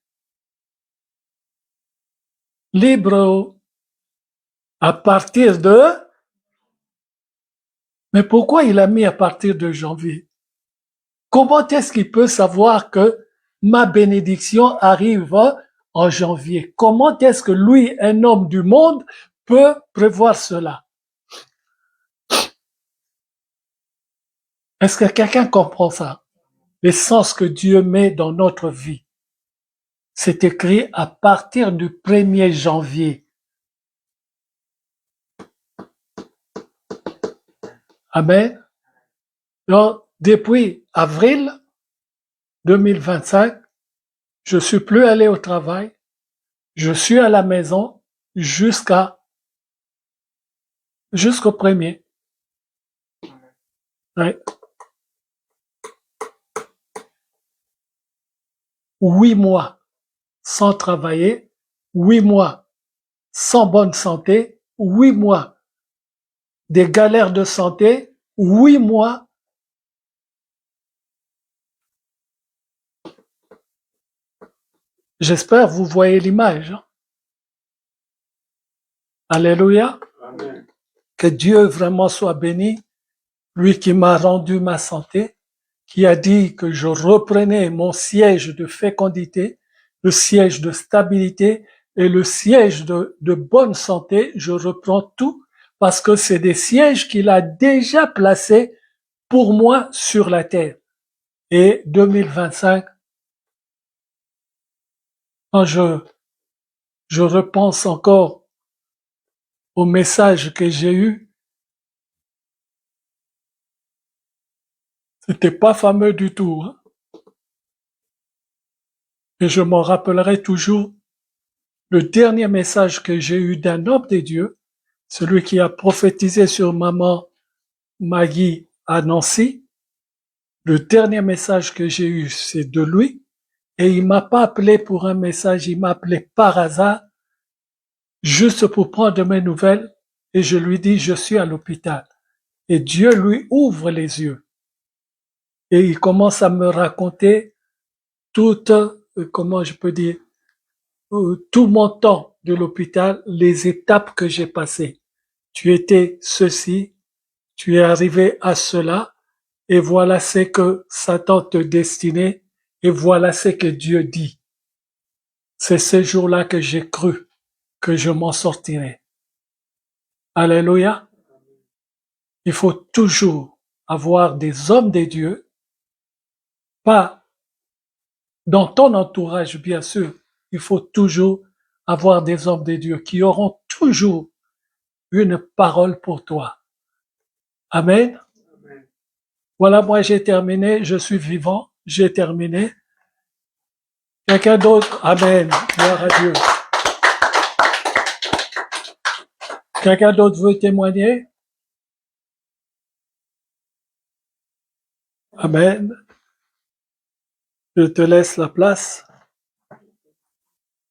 libre à partir de... Mais pourquoi il a mis à partir de janvier? Comment est-ce qu'il peut savoir que ma bénédiction arrive en janvier? Comment est-ce que lui, un homme du monde, peut prévoir cela? Est-ce que quelqu'un comprend ça? L'essence que Dieu met dans notre vie. C'est écrit à partir du 1er janvier. Amen. Donc, depuis avril 2025, je suis plus allé au travail. Je suis à la maison jusqu'au 1er. Ouais. 8 mois sans travailler, 8 mois sans bonne santé, 8 mois des galères de santé, 8 mois. J'espère que vous voyez l'image. Alléluia. Amen. Que Dieu vraiment soit béni, lui qui m'a rendu ma santé, qui a dit que je reprenais mon siège de fécondité, le siège de stabilité et le siège de bonne santé. Je reprends tout parce que c'est des sièges qu'il a déjà placés pour moi sur la terre. Et 2025, quand je repense encore au message que j'ai eu, c'était pas fameux du tout, hein. Et je m'en rappellerai toujours. Le dernier message que j'ai eu d'un homme de Dieu, celui qui a prophétisé sur maman Maggie à Nancy, le dernier message que j'ai eu, c'est de lui. Et il m'a pas appelé pour un message, il m'a appelé par hasard, juste pour prendre de mes nouvelles. Et je lui dis, je suis à l'hôpital. Et Dieu lui ouvre les yeux. Et il commence à me raconter tout, comment je peux dire, tout mon temps de l'hôpital, les étapes que j'ai passées. Tu étais ceci, tu es arrivé à cela, et voilà ce que Satan te destinait, et voilà ce que Dieu dit. C'est ce jour-là que j'ai cru que je m'en sortirais. Alléluia. Il faut toujours avoir des hommes de Dieu, pas dans ton entourage, bien sûr. Il faut toujours avoir des hommes de Dieu qui auront toujours une parole pour toi. Amen. Amen. Voilà, moi j'ai terminé, je suis vivant, j'ai terminé. Quelqu'un d'autre? Amen. Gloire à Dieu. Quelqu'un d'autre veut témoigner? Amen. Je te laisse la place.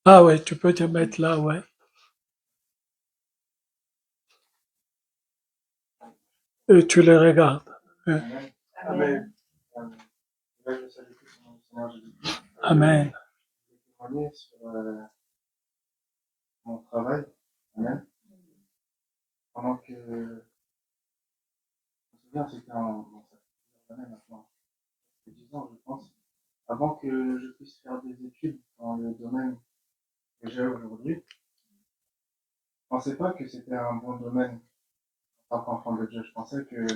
Ah ouais, tu peux te mettre là, ouais. Et tu les regardes. Amen. Amen. Amen. Je salue tous au nom du Seigneur Jésus-Christ. Amen. Je vais témoigner sur mon travail. Amen. Pendant que, je me souviens, c'était en cette année maintenant, 10 ans, je pense, avant que je puisse faire des études dans le domaine que j'ai aujourd'hui. Je pensais pas que c'était un bon domaine en tant qu'enfant de Dieu. Je pensais que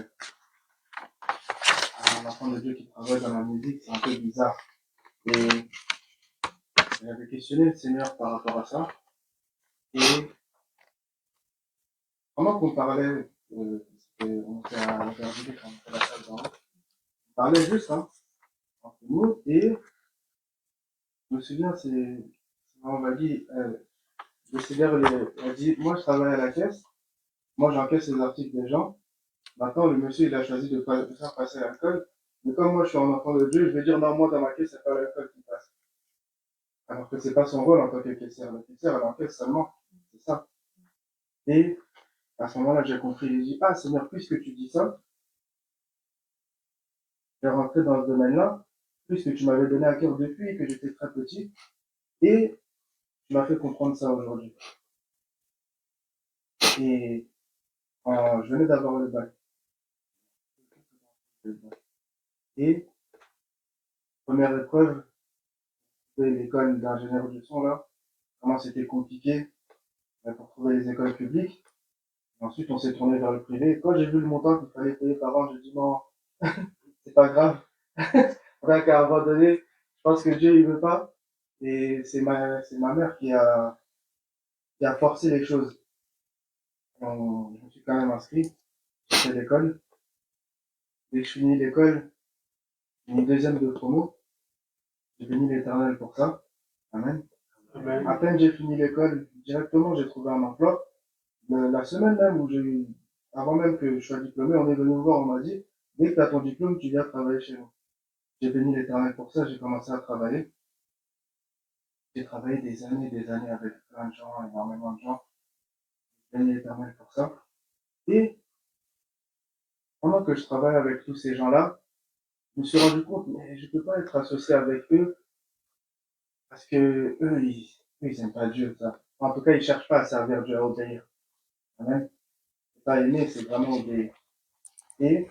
un enfant de Dieu qui travaille dans la musique, c'est un peu bizarre. Et j'avais questionné le Seigneur par rapport à ça. Et pendant qu'on parlait, on était à Aubervilliers quand on était à la salle d'en haut, on parlait juste, hein, entre nous, et je me souviens, on m'a dit, le Seigneur il a dit, moi je travaille à la caisse, moi j'encaisse les articles des gens, maintenant le monsieur il a choisi de faire passer l'alcool, mais comme moi je suis un enfant de Dieu, je vais dire non, moi dans ma caisse c'est pas l'alcool qui passe. Alors que c'est pas son rôle en tant que caissière. Le caissière elle encaisse seulement, c'est ça. Et à ce moment-là j'ai compris, j'ai dit, ah Seigneur, puisque tu dis ça, je vais rentrer dans ce domaine-là, puisque tu m'avais donné à cœur depuis que j'étais très petit, et tu m'as fait comprendre ça aujourd'hui. Et je venais d'avoir le bac. Et première épreuve, c'était l'école d'ingénieur du son là, comment c'était compliqué pour trouver les écoles publiques. Et ensuite, on s'est tourné vers le privé. Quand j'ai vu le montant qu'il fallait payer par an, j'ai dit non, c'est pas grave. Rien qu'à un moment donné, je pense que Dieu il veut pas. Et c'est ma mère qui a forcé les choses. Je me suis quand même inscrit. J'ai fait l'école. Dès que je finis l'école, j'ai une deuxième de promo. J'ai béni l'Éternel pour ça. Amen. Amen. À peine j'ai fini l'école, directement j'ai trouvé un emploi. La semaine même où avant même que je sois diplômé, on est venu me voir, on m'a dit, dès que tu as ton diplôme, tu viens travailler chez nous. J'ai béni l'Éternel pour ça, j'ai commencé à travailler. J'ai travaillé des années avec plein de gens, énormément de gens. J'ai béni l'Éternel pour ça. Et pendant que je travaille avec tous ces gens-là, je me suis rendu compte, mais je peux pas être associé avec eux parce que ils aiment pas Dieu, ça. En tout cas, ils cherchent pas à servir Dieu, à obéir. Amen. C'est pas aimer, c'est vraiment obéir. Et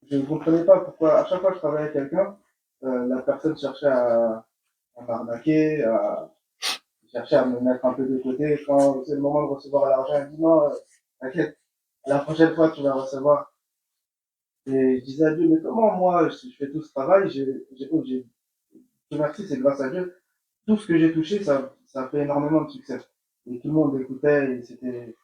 je ne comprenais pas pourquoi, à chaque fois que je travaillais avec quelqu'un, la personne cherchait à m'arnaquer, cherchait à me mettre un peu de côté. Quand c'est le moment de recevoir l'argent, elle dit non, t'inquiète, la prochaine fois tu vas recevoir. Et je disais à Dieu, mais comment moi, je fais tout ce travail, merci, c'est grâce à Dieu. Tout ce que j'ai touché, ça a fait énormément de succès. Et tout le monde écoutait, et c'était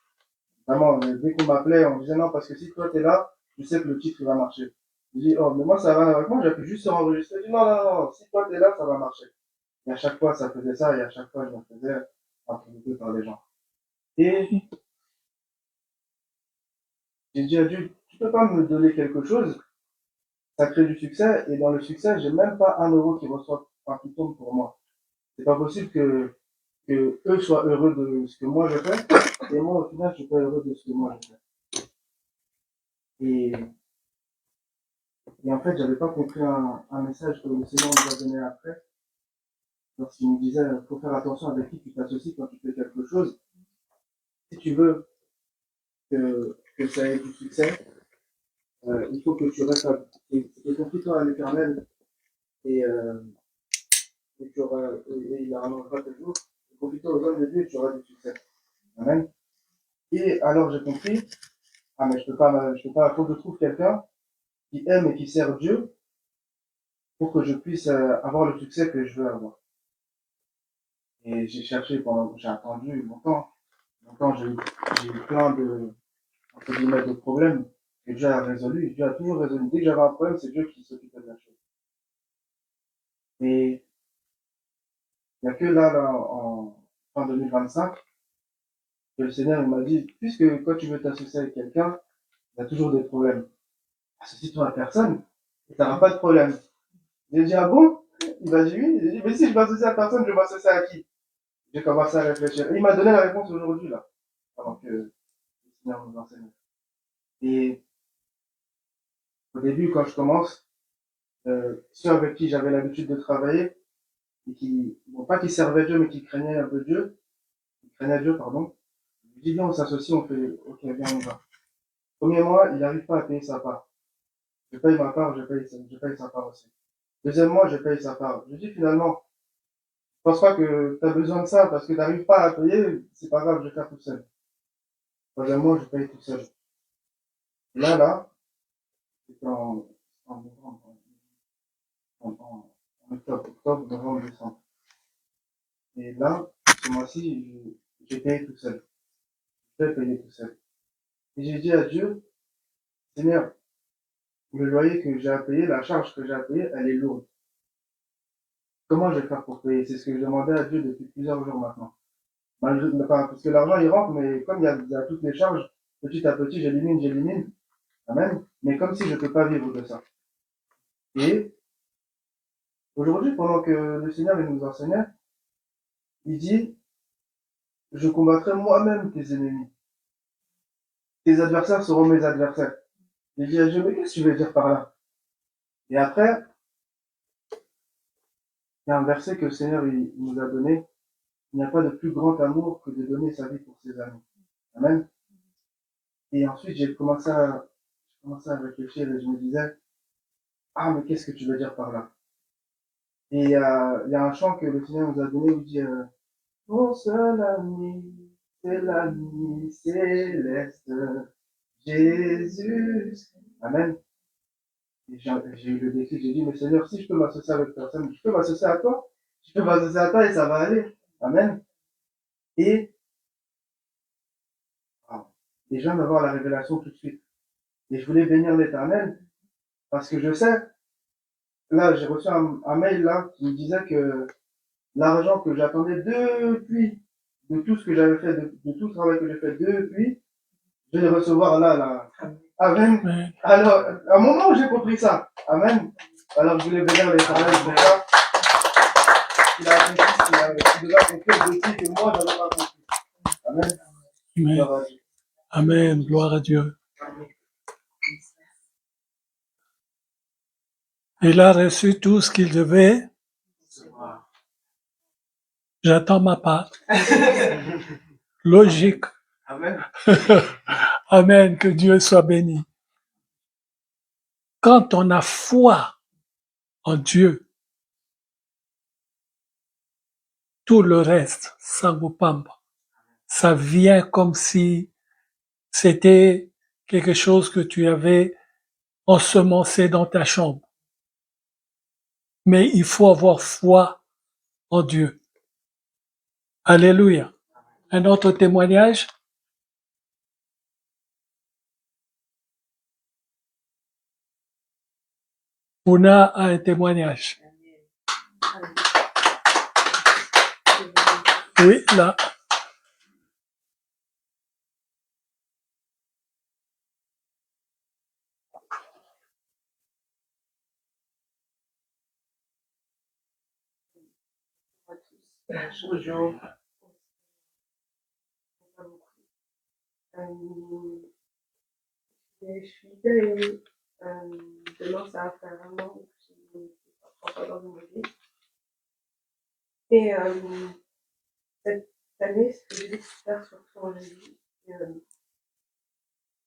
vraiment, dès qu'on m'appelait, on disait non, parce que si toi t'es là, je sais que le titre va marcher. Je dis, oh, mais moi ça va avec moi, j'appuie juste sur enregistrer. Je dis, non, non, non, si toi t'es là, ça va marcher. Et à chaque fois, ça faisait ça, et à chaque fois, je me faisais interrompre par les gens. Et j'ai dit à Dieu, tu peux pas me donner quelque chose, ça crée du succès, et dans le succès, j'ai même pas 1 euro qui tombe pour moi. C'est pas possible que eux soient heureux de ce que moi je fais, et moi, au final, je suis pas heureux de ce que moi je fais. Et, et en fait, j'avais pas compris un message que le Seigneur nous a donné après, lorsqu'il nous disait, faut faire attention avec qui tu t'associes quand tu fais quelque chose. Si tu veux que ça ait du succès, il faut que tu restes et confie-toi à l'Éternel et, et il arrangera tes jours. Et confie-toi aux hommes de Dieu et tu auras du succès. Amen. Et alors j'ai compris, ah mais je peux pas, faut que je trouve quelqu'un qui aime et qui sert Dieu pour que je puisse avoir le succès que je veux avoir. Et j'ai cherché j'ai attendu longtemps j'ai eu plein entre guillemets, de problèmes que Dieu a résolu. Dieu a toujours résolu. Dès que j'avais un problème, c'est Dieu qui s'occupait de la chose. Et il n'y a que là, en fin 2025, que le Seigneur il m'a dit, puisque quand tu veux t'associer avec quelqu'un, il y a toujours des problèmes. Associe-toi à personne, et tu n'auras pas de problème. J'ai dit, ah bon? Il m'a dit oui. J'ai dit, mais si je m'associe à personne, je vais m'associer à qui? J'ai commencé à réfléchir. Et il m'a donné la réponse aujourd'hui, là, avant que le Seigneur nous enseigne. Et au début, quand je commence, ceux avec qui j'avais l'habitude de travailler, et qui, bon, pas qui servaient Dieu, mais qui craignaient un peu Dieu, qui craignaient Dieu, pardon, je lui dis, viens, on s'associe, on fait, ok, viens, on va. Premier mois, il n'arrive pas à payer sa part. Je paye ma part, je paye sa part aussi. Deuxième mois, je paye sa part. Je dis finalement, je pense pas que tu as besoin de ça parce que tu n'arrives pas à payer, c'est pas grave, je vais faire tout seul. Troisième mois, je paye tout seul. Et là, c'était en novembre, en octobre, novembre, décembre. Et là, ce mois-ci, j'ai payé tout seul. Je vais payer tout seul. Et j'ai dit à Dieu, Seigneur, le loyer que j'ai à payer, la charge que j'ai à payer, elle est lourde. Comment je vais faire pour payer? C'est ce que je demandais à Dieu depuis plusieurs jours maintenant. Parce que l'argent, il rentre, mais comme il y a toutes les charges, petit à petit, j'élimine. Amen. Mais comme si je ne peux pas vivre de ça. Et aujourd'hui, pendant que le Seigneur il nous enseignait, il dit, je combattrai moi-même tes ennemis. Tes adversaires seront mes adversaires. J'ai dit à Dieu, mais qu'est-ce que tu veux dire par là? Et après, il y a un verset que le Seigneur il nous a donné. Il n'y a pas de plus grand amour que de donner sa vie pour ses amis. Amen. Et ensuite, j'ai commencé à réfléchir et je me disais, ah, mais qu'est-ce que tu veux dire par là? Et il y a un chant que le Seigneur nous a donné où il dit, mon seul ami, c'est l'ami céleste, Jésus. Amen. Et j'ai eu le déclic, j'ai dit, mais Seigneur, si je peux m'associer avec personne, je peux m'associer à toi. Je peux m'associer à toi et ça va aller. Amen. Et, et je viens d'avoir la révélation tout de suite. Et je voulais bénir l'Éternel parce que je sais, là, j'ai reçu un mail là qui me disait que l'argent que j'attendais depuis, de tout ce que j'avais fait, de tout le travail que j'ai fait depuis, je vais le recevoir là. Amen. Amen. Alors, à un moment où j'ai compris ça, amen. Alors, je voulais bénir l'Éternel pour ça. Il a compris, il devait accomplir des trucs que moi, je n'avais pas compris. Amen. Amen. Amen. Gloire à Dieu. Il a reçu tout ce qu'il devait. J'attends ma part. Logique. Amen. Amen. Que Dieu soit béni. Quand on a foi en Dieu, tout le reste, Sangopamba, ça vient comme si c'était quelque chose que tu avais ensemencé dans ta chambre. Mais il faut avoir foi en Dieu. Alléluia. Un autre témoignage? Una a un témoignage. Oui, là. Bonjour. Je suis hyper émue. Demain, ça va faire un an que je suis pas dans une église. Et cette année, ce que j'ai découvert surtout en Jésus,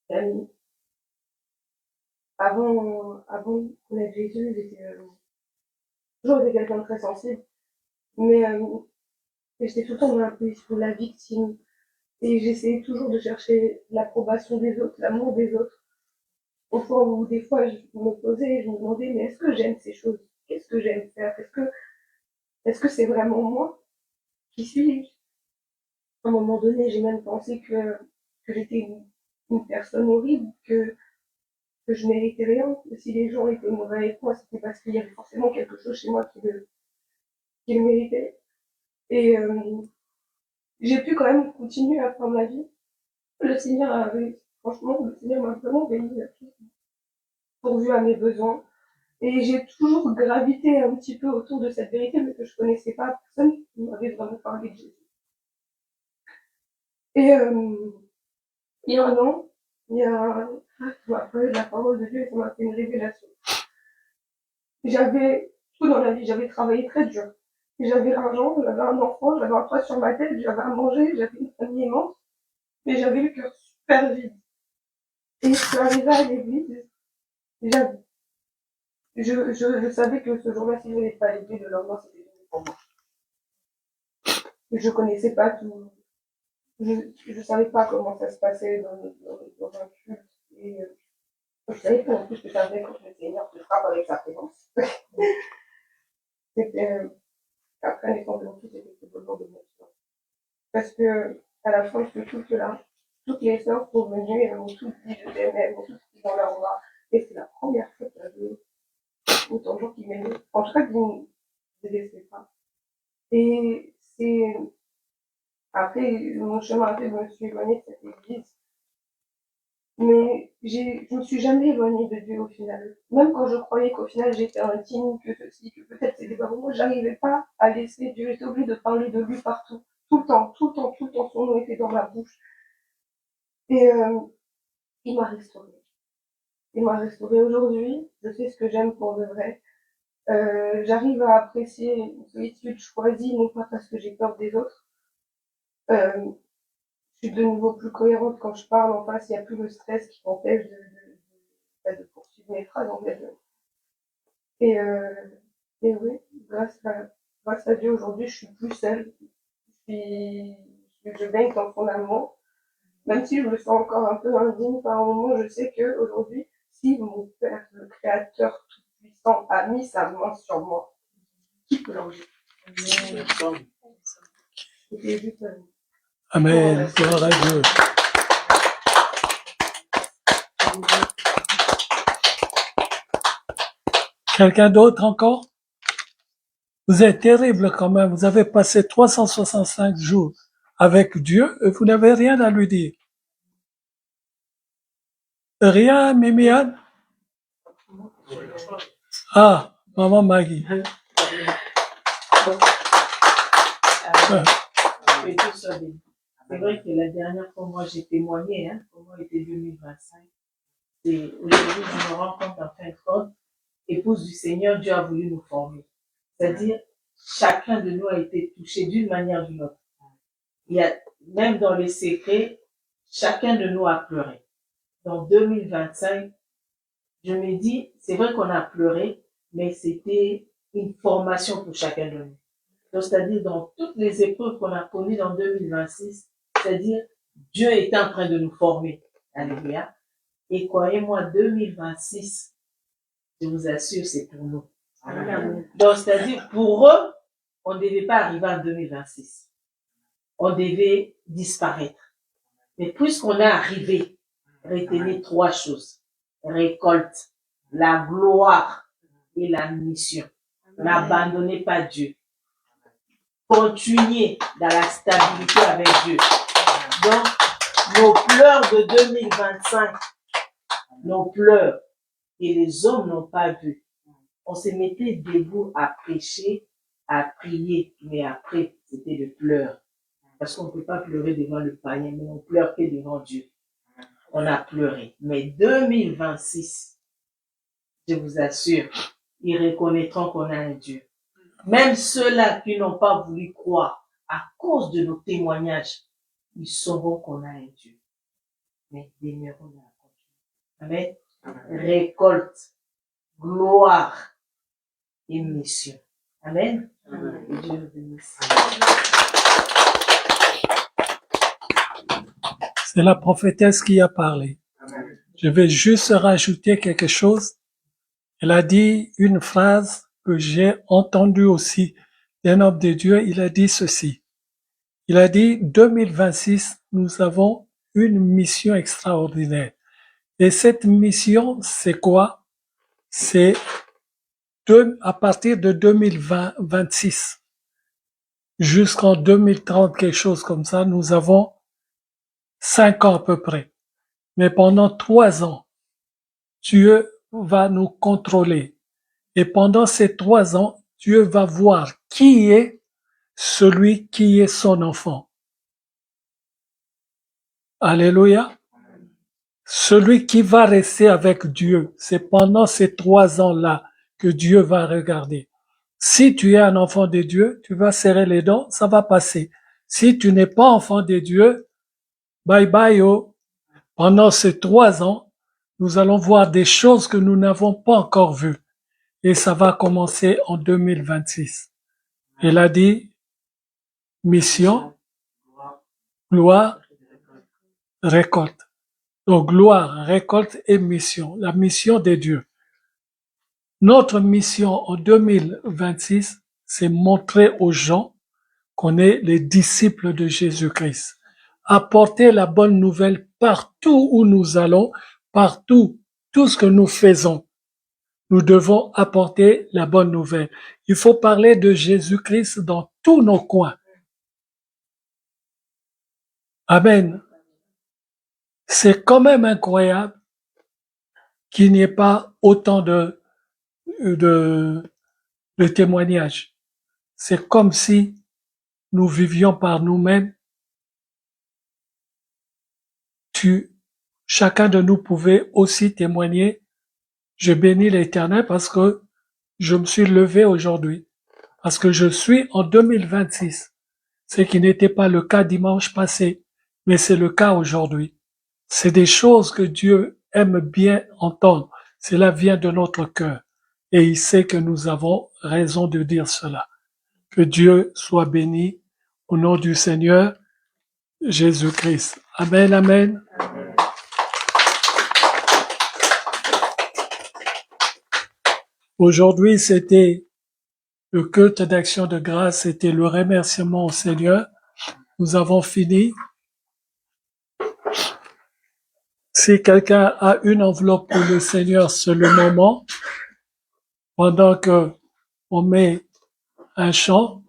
c'est avant de connaître Jésus, j'étais toujours été quelqu'un de très sensible, mais j'étais tout le temps dans la position de la victime. Et j'essayais toujours de chercher l'approbation des autres, l'amour des autres. Au point où des fois je me posais et je me demandais, mais est-ce que j'aime ces choses? Qu'est-ce que j'aime faire? Est-ce que c'est vraiment moi? Qui suis-je? À un moment donné, j'ai même pensé que j'étais une personne horrible, que je méritais rien, que si les gens étaient mauvais avec moi, c'était parce qu'il y avait forcément quelque chose chez moi qui le méritait. Et j'ai pu quand même continuer à faire ma vie. Franchement, le Seigneur m'a vraiment béni pourvu à mes besoins. Et j'ai toujours gravité un petit peu autour de cette vérité, mais que je connaissais pas. Personne qui m'avait vraiment parlé de Jésus. Et il y a un an, tu m'as parlé de la parole de Dieu et ça m'a fait une révélation. J'avais tout dans la vie, j'avais travaillé très dur. J'avais l'argent, j'avais un enfant, j'avais un toit sur ma tête, j'avais à manger, j'avais une famille immense, mais j'avais le cœur super vide. Et je suis arrivée à l'église, je savais que ce jour-là, si je n'allais pas à l'église, le lendemain, c'était fini pour moi. Je connaissais pas tout, je savais pas comment ça se passait dans un culte. Et je savais pas en plus que ça venait quand le Seigneur te frappe avec sa présence. C'était, après naissance de mon fils, c'était tout le long de mon histoire. Parce que à la fin de ce culte-là, toutes les sœurs sont venues et elles m'ont toutes dit je t'aime, elles m'ont toutes dit dans leur voix. Et c'est la première fois qu'il y avait autant de gens qui m'aimaient. En tout cas, qui ne me délaissaient pas. Et c'est... Après, mon chemin a fait, je me suis éloignée de cette église. Mais je me suis jamais éloignée de Dieu au final. Même quand je croyais qu'au final j'étais intime, que ceci, que peut-être c'était pas pour moi, j'arrivais pas à laisser Dieu. J'étais obligée de parler de lui partout. Tout le temps, tout le temps, tout le temps, son nom était dans ma bouche. Et il m'a restaurée. Il m'a restaurée aujourd'hui. Je sais ce que j'aime pour de vrai. J'arrive à apprécier une solitude choisie, non pas parce que j'ai peur des autres. Je suis de nouveau plus cohérente quand je parle en face, il n'y a plus le stress qui m'empêche de poursuivre mes phrases en fait. Et oui, grâce à Dieu aujourd'hui, je suis plus seule. Je baigne dans son amour. Même si je me sens encore un peu indigne par moment, je sais que aujourd'hui, si mon Père, le Créateur Tout-Puissant, a mis sa main sur moi, qui peut l'enlever? C'était juste Amen. Gloire à Dieu. Quelqu'un d'autre encore? Vous êtes terrible quand même. Vous avez passé 365 jours avec Dieu et vous n'avez rien à lui dire. Rien, Mimiane? Ah, maman Maggie. C'est vrai que la dernière fois, moi, j'ai témoigné, comment était 2025. Et aujourd'hui, je me rends compte, en fin de compte, épouse du Seigneur, Dieu a voulu nous former. C'est-à-dire, chacun de nous a été touché d'une manière ou d'une autre. Il y a, même dans les secrets, chacun de nous a pleuré. Dans 2025, je me dis, c'est vrai qu'on a pleuré, mais c'était une formation pour chacun de nous. Donc, c'est-à-dire, dans toutes les épreuves qu'on a connues dans 2026, c'est-à-dire, Dieu est en train de nous former. Alléluia. Et croyez-moi, 2026, je vous assure, c'est pour nous. Amen. Donc, c'est-à-dire, pour eux, on ne devait pas arriver en 2026. On devait disparaître. Mais puisqu'on est arrivé, retenez 3 choses. Récolte, la gloire et la mission. N'abandonnez pas Dieu. Continuez dans la stabilité avec Dieu. Donc, nos pleurs de 2025, nos pleurs, et les hommes n'ont pas vu. On se mettait debout à prêcher, à prier, mais après, c'était le pleur. Parce qu'on ne peut pas pleurer devant le païen, mais on pleure que devant Dieu. On a pleuré. Mais 2026, je vous assure, ils reconnaîtront qu'on a un Dieu. Même ceux-là qui n'ont pas voulu croire à cause de nos témoignages, ils sauront qu'on a un Dieu. Mais demeurons dans la confiance. Amen. Récolte, gloire et mission. Amen. Et Dieu nous bénisse. C'est la prophétesse qui a parlé. Je vais juste rajouter quelque chose. Elle a dit une phrase que j'ai entendue aussi d'un homme de Dieu. Il a dit ceci. Il a dit 2026, nous avons une mission extraordinaire. Et cette mission, c'est quoi? C'est à partir de 2026 jusqu'en 2030, quelque chose comme ça, nous avons 5 ans à peu près. Mais pendant 3 ans, Dieu va nous contrôler. Et pendant ces 3 ans, Dieu va voir qui est celui qui est son enfant. Alléluia. Celui qui va rester avec Dieu, c'est pendant ces 3 ans-là que Dieu va regarder. Si tu es un enfant de Dieu, tu vas serrer les dents, ça va passer. Si tu n'es pas enfant de Dieu, bye bye oh. Pendant ces 3 ans, nous allons voir des choses que nous n'avons pas encore vues. Et ça va commencer en 2026. Il a dit, mission, gloire, récolte. Donc, gloire, récolte et mission. La mission de Dieu. Notre mission en 2026, c'est montrer aux gens qu'on est les disciples de Jésus-Christ. apporter la bonne nouvelle partout où nous allons, partout, tout ce que nous faisons. Nous devons apporter la bonne nouvelle. Il faut parler de Jésus-Christ dans tous nos coins. Amen. C'est quand même incroyable qu'il n'y ait pas autant de témoignages. C'est comme si nous vivions par nous-mêmes. Chacun de nous pouvait aussi témoigner. Je bénis l'Éternel parce que je me suis levé aujourd'hui, parce que je suis en 2026, ce qui n'était pas le cas dimanche passé, mais c'est le cas aujourd'hui. C'est des choses que Dieu aime bien entendre. Cela vient de notre cœur et il sait que nous avons raison de dire cela. Que Dieu soit béni au nom du Seigneur Jésus-Christ. Amen, amen. Aujourd'hui, c'était le culte d'action de grâce, c'était le remerciement au Seigneur. Nous avons fini. Si quelqu'un a une enveloppe pour le Seigneur, c'est le moment, pendant que on met un chant.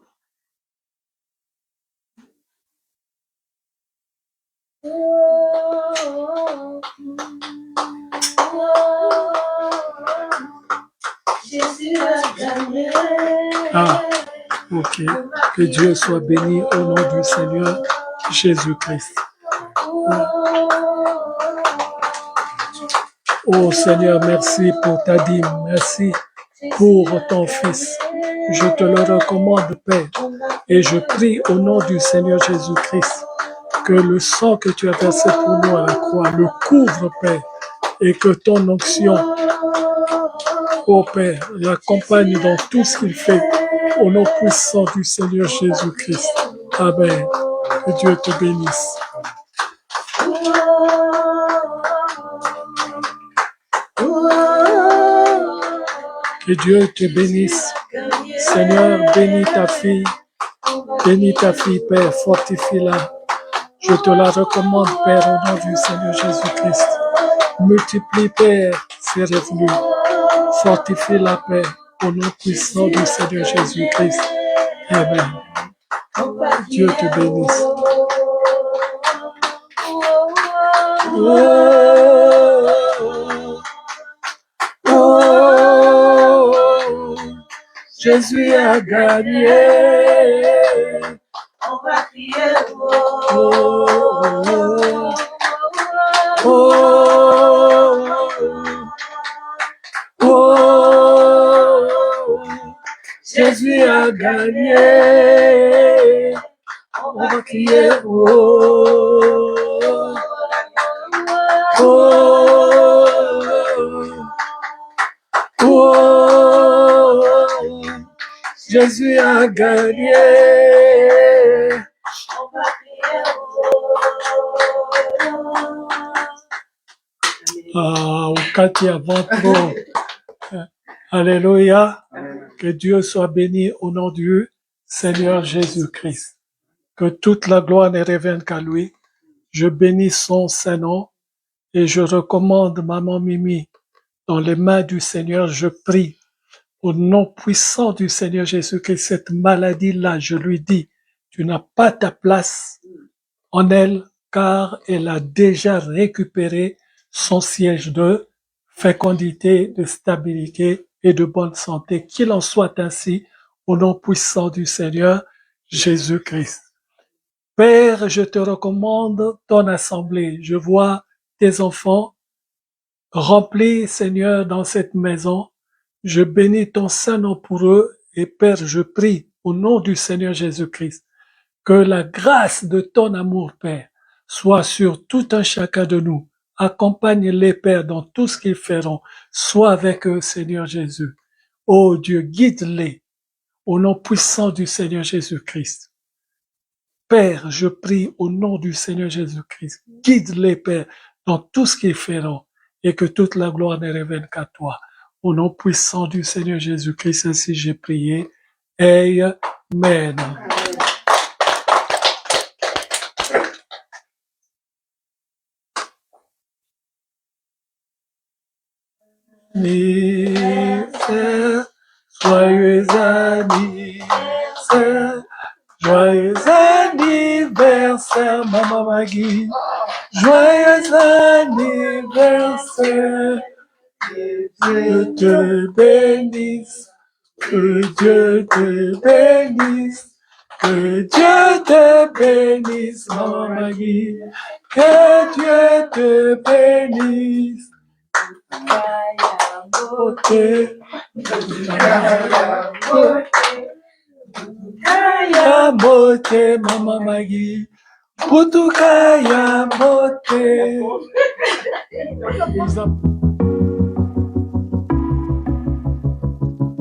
Ah, ok. Que Dieu soit béni au nom du Seigneur Jésus-Christ. Oh Seigneur, merci pour ta dîme, merci pour ton Fils. Je te le recommande, Père, et je prie au nom du Seigneur Jésus-Christ que le sang que tu as versé pour nous à la croix le couvre, Père, et que ton onction, ô Père, l'accompagne dans tout ce qu'il fait, au nom puissant du Seigneur Jésus-Christ. Amen. Que Dieu te bénisse. Que Dieu te bénisse. Seigneur, bénis ta fille, Père, fortifie-la. Je te la recommande, Père, au nom du Seigneur Jésus-Christ. Multiplie, Père, ses revenus. Fortifie-la, Père, au nom puissant du Seigneur Jésus-Christ. Amen. Dieu te bénisse. Jésus a gagné. On va crier. Jésus a gagné. On va crier. Jésus a gagné. Ah, Cathy avant trop. Alléluia. Que Dieu soit béni au nom du Seigneur Jésus-Christ. Que toute la gloire ne revienne qu'à lui. Je bénis son Saint-Nom et je recommande Maman Mimi dans les mains du Seigneur. Je prie au nom puissant du Seigneur Jésus-Christ, cette maladie-là, je lui dis, tu n'as pas ta place en elle, car elle a déjà récupéré son siège de fécondité, de stabilité et de bonne santé. Qu'il en soit ainsi, au nom puissant du Seigneur Jésus-Christ. Père, je te recommande ton assemblée. Je vois tes enfants remplis, Seigneur, dans cette maison. Je bénis ton Saint-Nom pour eux et Père, je prie au nom du Seigneur Jésus-Christ que la grâce de ton amour, Père, soit sur tout un chacun de nous. Accompagne-les, Père, dans tout ce qu'ils feront. Sois avec eux, Seigneur Jésus. Ô Dieu, guide-les au nom puissant du Seigneur Jésus-Christ. Père, je prie au nom du Seigneur Jésus-Christ. Guide-les, Père, dans tout ce qu'ils feront et que toute la gloire ne revienne qu'à toi. Au nom puissant du Seigneur Jésus-Christ, ainsi j'ai prié. Amen. anniversaire, joyeux anniversaire, joyeux anniversaire, Maman Maggie, joyeux anniversaire, que Dieu te bénisse, que Dieu te bénisse, que Dieu te bénisse, Maman Maggie, que Dieu te bénisse. Kaya mote, Mama Maggie, Putu kaya mote.